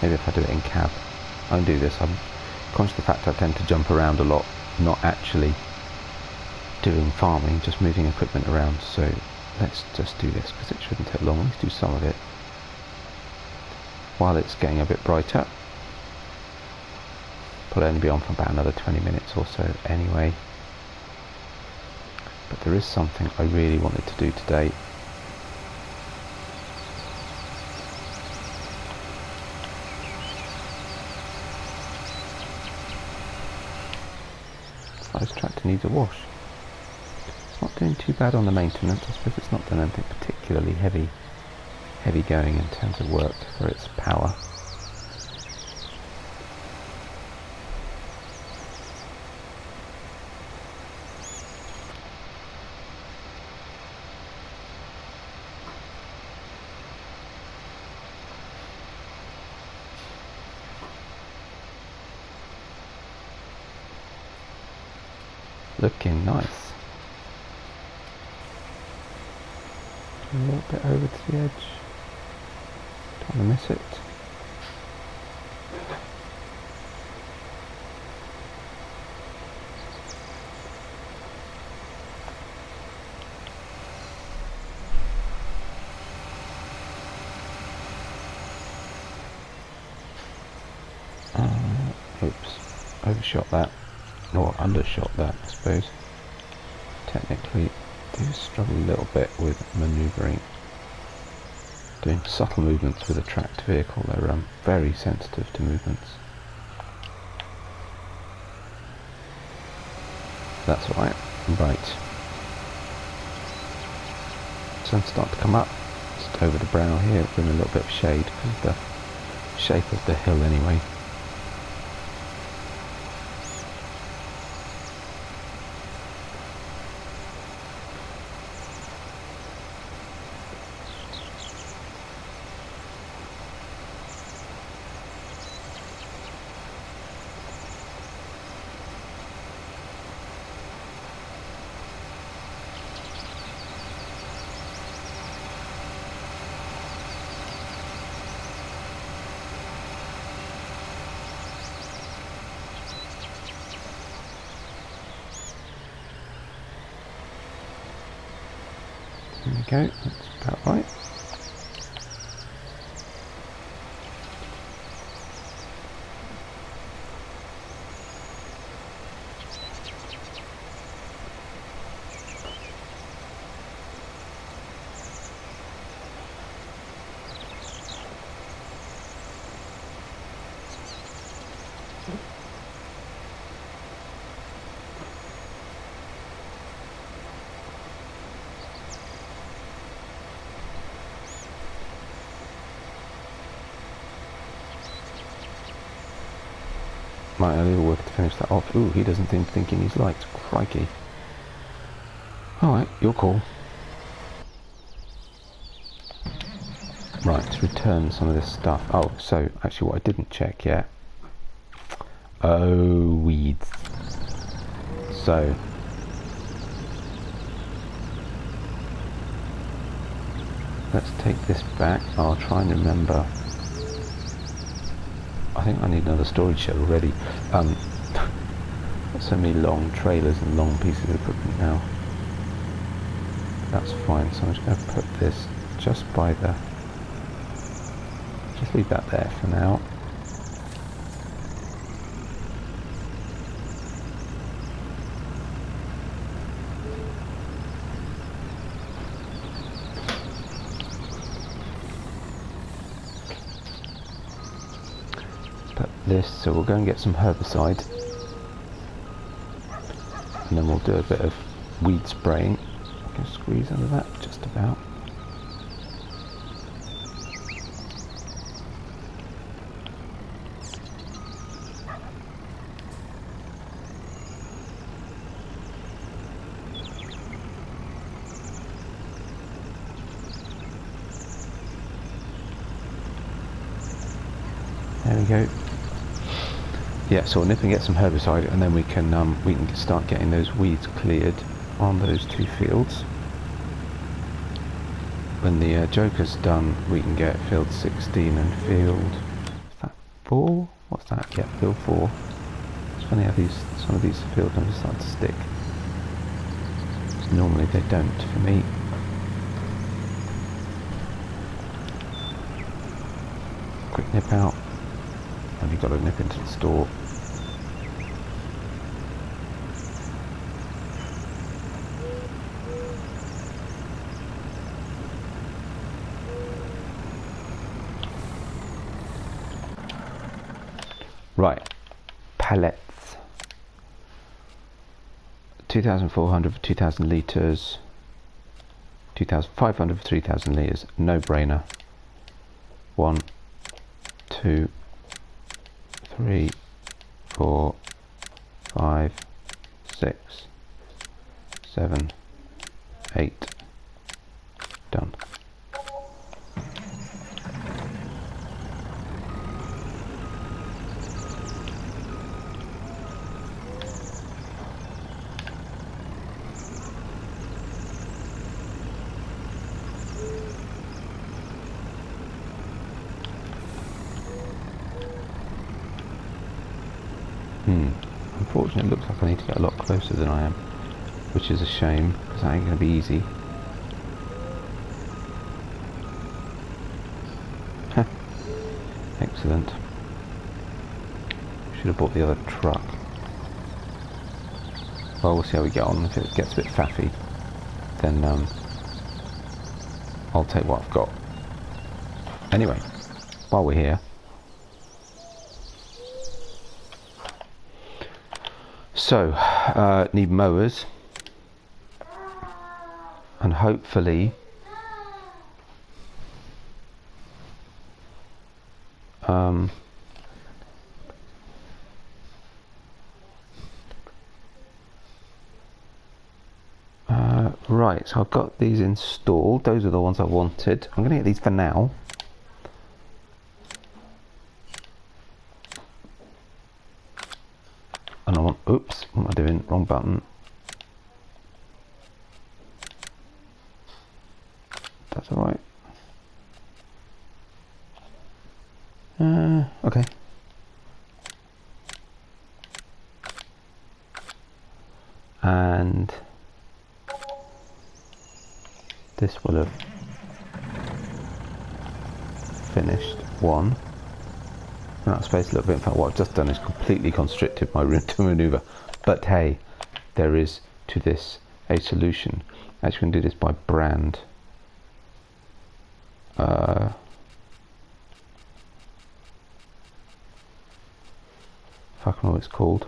Maybe if I do it in cab. I can do this. I'm conscious of the fact I tend to jump around a lot, not actually doing farming, just moving equipment around. So let's just do this, because it shouldn't take long. Let's do some of it while it's getting a bit brighter. Probably only be on for about another 20 minutes or so anyway. But there is something I really wanted to do today. This tractor needs a wash. It's not doing too bad on the maintenance. I suppose it's not done anything particularly heavy going in terms of work for its power. Looking nice. A little bit over to the edge. Don't want to miss it. Oops, overshot that. Or undershot that, I suppose. Technically, I do struggle a little bit with manoeuvring. Doing subtle movements with a tracked vehicle, they're very sensitive to movements. That's alright. Right. Sun's starting to come up. Just over the brow here, we're in a little bit of shade because of the shape of the hill anyway. There we go, that's about right. Might a little work to finish that off. Ooh, he doesn't seem thinking he's liked. Crikey. Alright, your call. Right, let's return some of this stuff. Oh, so, actually what I didn't check yet. Oh, weeds. So. Let's take this back. I'll try and remember. I think I need another storage shed already. So many long trailers and long pieces of equipment now. That's fine. So I'm just going to put this just by the. Just leave that there for now. This, so we'll go and get some herbicide and then we'll do a bit of weed spraying. I can squeeze under that just about. There we go. Yeah, so we'll nip and get some herbicide, and then we can start getting those weeds cleared on those two fields. When the joker's done, we can get field 16 and field. Is that 4? What's that? Yeah, field 4. It's funny how some of these field numbers start to stick. Normally they don't for me. Quick nip out. Have you got to nip into the store? Right, pallets. 2,400 for 2,000 litres. 2,500 for 3,000 litres. No brainer. 1, 2, 3, 4, 5, 6, 7, 8. Done. Unfortunately, it looks like I need to get a lot closer than I am, which is a shame, because that ain't going to be easy. Excellent. Should have bought the other truck. Well, we'll see how we get on. If it gets a bit faffy, then I'll take what I've got. Anyway, while we're here, so need mowers, and hopefully right, so I've got these installed. Those are the ones I wanted. I'm going to get these for now. And I want, oops, what am I doing? Wrong button. That's alright. Okay. And This will have finished one. And that space a little bit. In fact, what I've just done is completely constricted my room to manoeuvre. But hey, there is to this a solution. Actually, we can do this by brand. I don't know what it's called.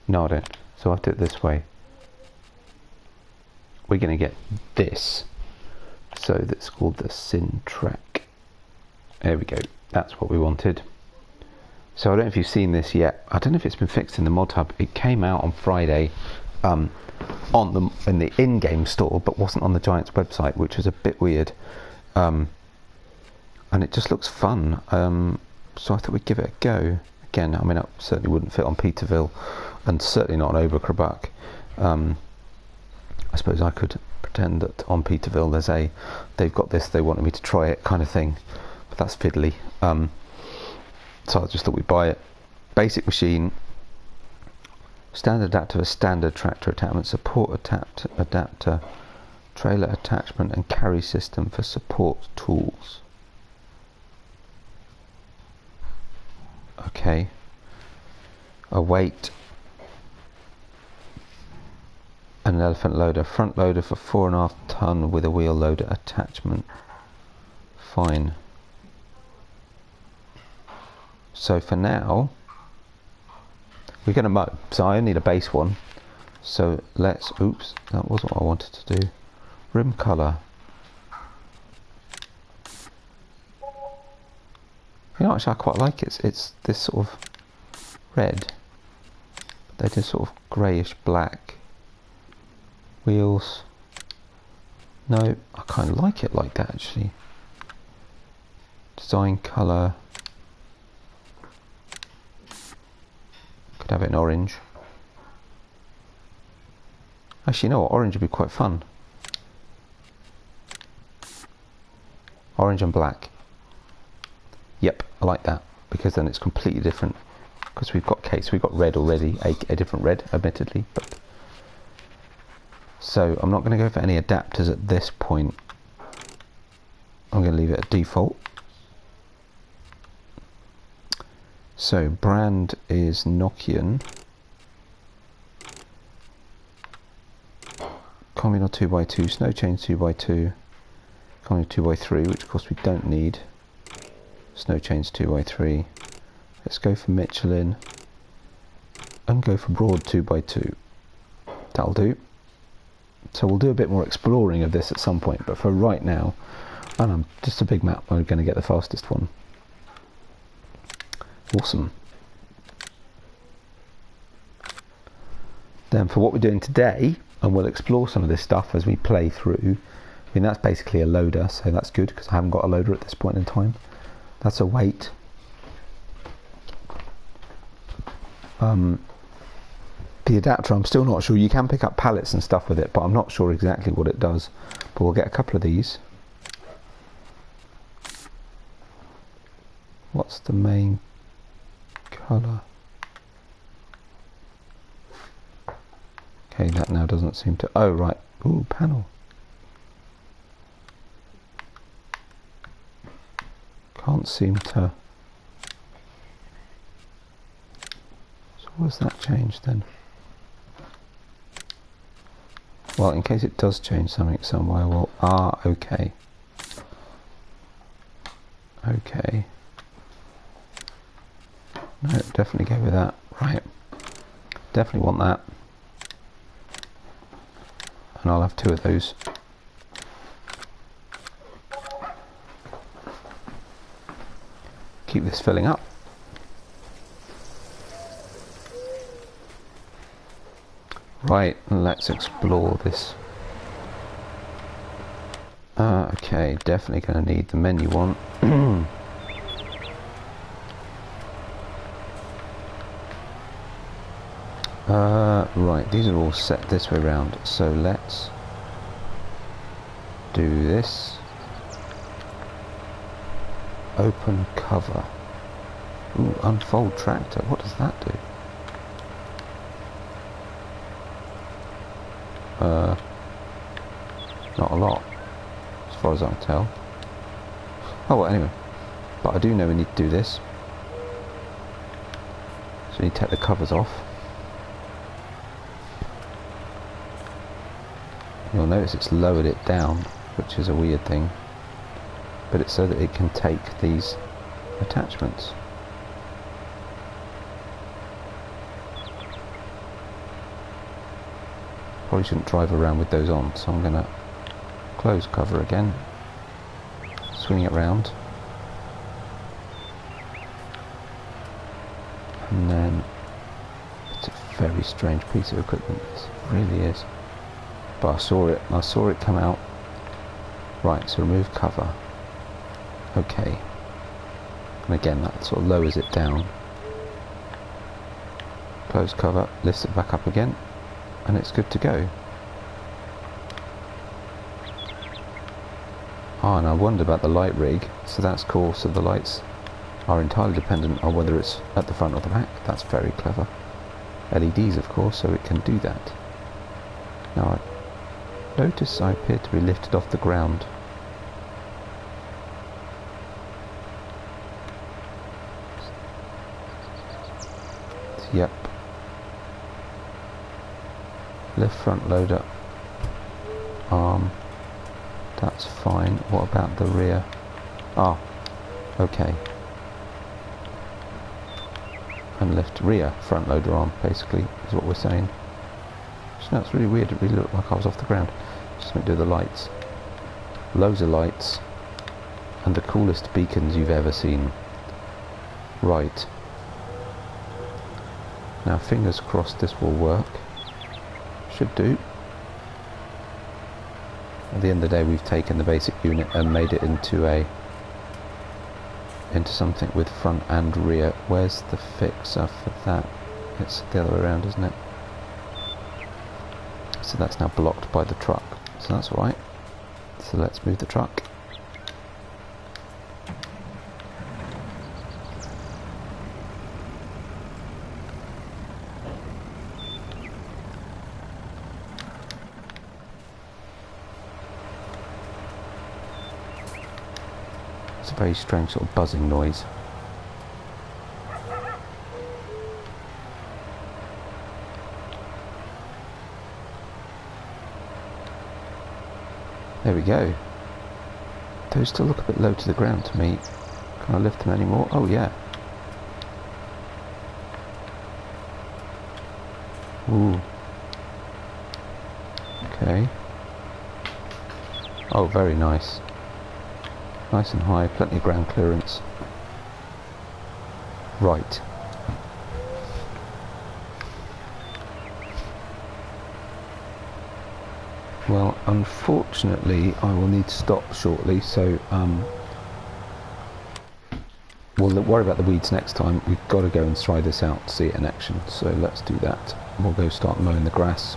No, I don't. So I'll do it this way. We're going to get this. So that's called the Syn Trac. There we go. That's what we wanted. So I don't know if you've seen this yet. I don't know if it's been fixed in the mod hub. It came out on Friday in the in-game store, but wasn't on the Giants website, which was a bit weird. And it just looks fun. So I thought we'd give it a go. Again, I mean, it certainly wouldn't fit on Peterville, and certainly not on Overkrabak. I suppose I could pretend that on Peterville they've got this, they wanted me to try it kind of thing, but that's fiddly. So I just thought we'd buy it. Basic machine, standard adapter for standard tractor attachment, support adapter, trailer attachment and carry system for support tools. Okay. A weight, an elephant loader, front loader for 4.5 ton with a wheel loader attachment. Fine. So for now, we're going to mow. So I need a base one. So let's, oops, that wasn't what I wanted to do. Rim colour. You know, actually I quite like it. It's this sort of red. They do sort of greyish black. Wheels. No, I kind of like it like that actually. Design colour. Could have it in orange. Actually, you know what? Orange would be quite fun. Orange and black. Yep, I like that, because then it's completely different. Because we've got red already, a different red, admittedly. But so I'm not going to go for any adapters at this point. I'm going to leave it at default. So brand is Nokian. Communal 2x2, snow chains 2x2, communal 2x3, which of course we don't need. Snow chains 2x3. Let's go for Michelin and go for broad 2x2. That'll do. So we'll do a bit more exploring of this at some point, but for right now, just a big map, I'm going to get the fastest one. Awesome. Then for what we're doing today, and we'll explore some of this stuff as we play through. I mean, that's basically a loader, so that's good because I haven't got a loader at this point in time. That's a weight. The adapter, I'm still not sure. You can pick up pallets and stuff with it, but I'm not sure exactly what it does. But we'll get a couple of these. What's the main colour? Okay, that now doesn't seem to... Oh, right. Ooh, panel. Can't seem to... So what's that changed then? Well, in case it does change something somewhere, well... Ah, okay. Okay. No, definitely go with that. Right. Definitely want that. And I'll have 2 of those. Keep this filling up. Right, let's explore this. Okay, definitely going to need the menu one. Right, these are all set this way round, so let's do this. Open cover. Ooh, unfold tractor. What does that do? Not a lot, as far as I can tell. Oh, well, anyway. But I do know we need to do this. So we need to take the covers off. You'll notice it's lowered it down, which is a weird thing. But it's so that it can take these attachments. Probably shouldn't drive around with those on, so I'm going to close cover again, swing it round, and then it's a very strange piece of equipment, it really is, but I saw it come out. Right, so remove cover, okay, and again that sort of lowers it down, close cover, lifts it back up again, and it's good to go. Ah, and I wondered about the light rig, so that's cool. So the lights are entirely dependent on whether it's at the front or the back. That's very clever. LEDs, of course, so it can do that. Now I notice I appear to be lifted off the ground. Yep. Left front loader arm, that's fine. What about the rear? Ah, okay. And left rear front loader arm, basically, is what we're saying. So that's really weird, it really looked like I was off the ground. Just let me do the lights. Loads of lights, and the coolest beacons you've ever seen. Right. Now fingers crossed this will work. Should do. At the end of the day, we've taken the basic unit and made it into something with front and rear. Where's the fixer for that? It's the other way around, isn't it? So that's now blocked by the truck. So that's alright. So let's move the truck. It's a very strange sort of buzzing noise. There we go. Those still look a bit low to the ground to me. Can I lift them anymore? Oh yeah. Ooh. Okay. Oh, very nice. Nice and high, plenty of ground clearance. Right. Well, unfortunately, I will need to stop shortly, so we'll worry about the weeds next time. We've got to go and try this out, see it in action, so let's do that. We'll go start mowing the grass.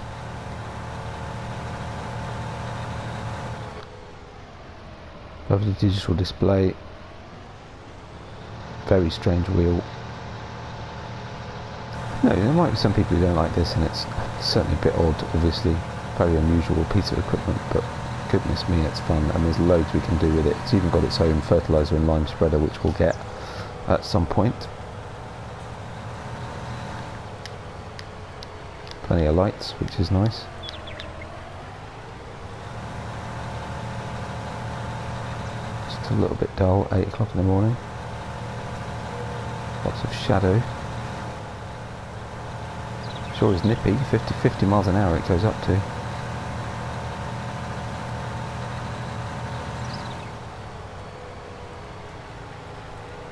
Lovely digital display. Very strange wheel. No, there might be some people who don't like this, and it's certainly a bit odd, obviously. Very unusual piece of equipment, but goodness me, it's fun, and there's loads we can do with it. It's even got its own fertilizer and lime spreader, which we'll get at some point. Plenty of lights, which is nice. Just a little bit dull, 8 o'clock in the morning. Lots of shadow. Sure is nippy, 50 miles an hour it goes up to.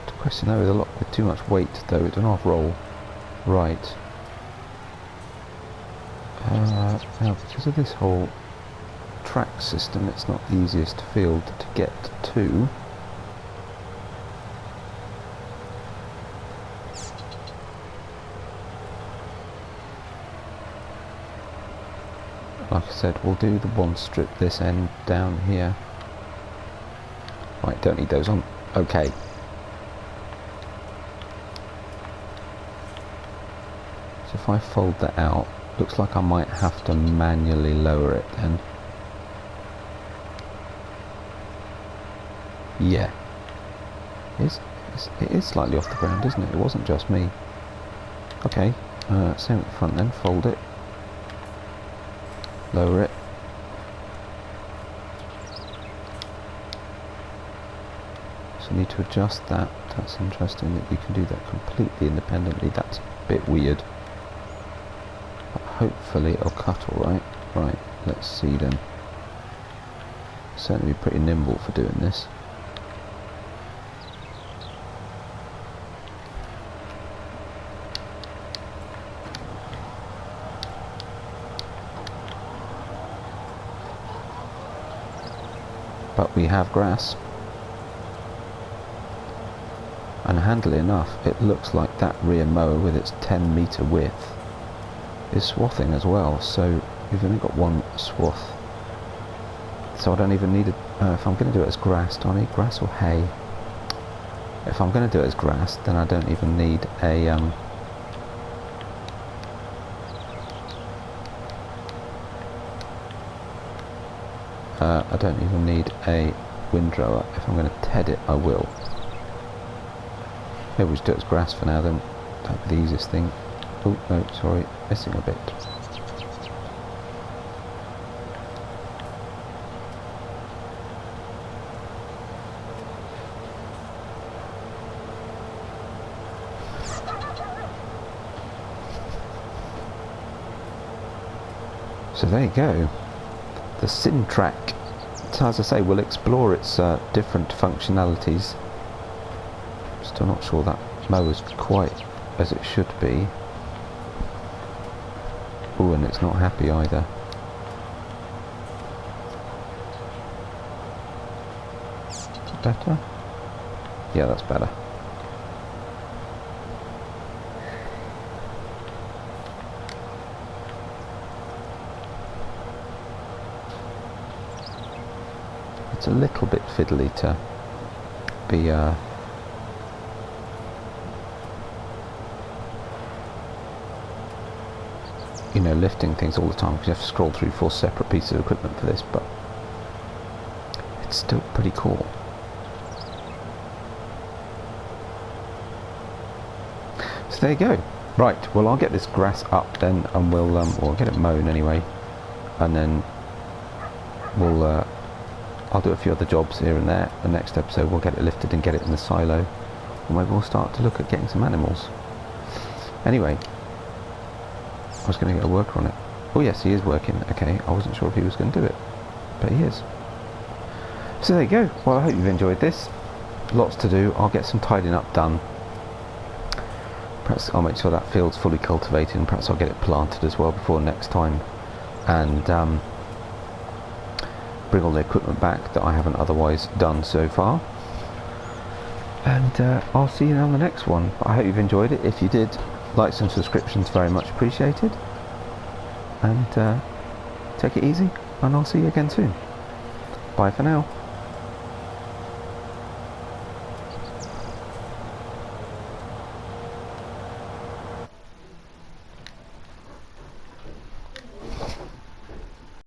The question though is a lot with too much weight though, it doesn't half roll. Right. Now because of this whole track system, it's not the easiest field to get to. Like I said, we'll do the one strip this end down here. Right, don't need those on. Okay. So if I fold that out, looks like I might have to manually lower it then. Yeah. It is slightly off the ground, isn't it? It wasn't just me. Okay, same at the front then, fold it. Lower it. So I need to adjust that. That's interesting that you can do that completely independently. That's a bit weird. But hopefully it'll cut alright. Right, let's see then. Certainly be pretty nimble for doing this. But we have grass. And handily enough, it looks like that rear mower with its 10-metre width is swathing as well, so we've only got one swath. So I don't even need it, if I'm going to do it as grass, do I need grass or hay? If I'm going to do it as grass, then I don't even need a I don't even need a windrower. If I'm going to TED it, I will. Maybe we'll just do it as grass for now then. That'd be the easiest thing. Oh no, sorry, missing a bit. So there you go. The Syn Trac, as I say, will explore its different functionalities. Still not sure that mower's quite as it should be. Oh, and it's not happy either. Is that better? Yeah, that's better. It's a little bit fiddly to be you know, lifting things all the time, because you have to scroll through 4 separate pieces of equipment for this, but it's still pretty cool. So there you go. Right, well I'll get this grass up then, and we'll get it mown anyway, and then we'll I'll do a few other jobs here and there. The next episode we'll get it lifted and get it in the silo, or maybe we'll start to look at getting some animals. Anyway, I was going to get a worker on it. Oh yes, he is working. Okay, I wasn't sure if he was going to do it, but he is. So there you go. Well, I hope you've enjoyed this. Lots to do. I'll get some tidying up done. Perhaps I'll make sure that field's fully cultivated, and perhaps I'll get it planted as well before next time, and bring all the equipment back that I haven't otherwise done so far. And I'll see you on the next one. I hope you've enjoyed it. If you did, likes and subscriptions very much appreciated. And take it easy, and I'll see you again soon. Bye for now.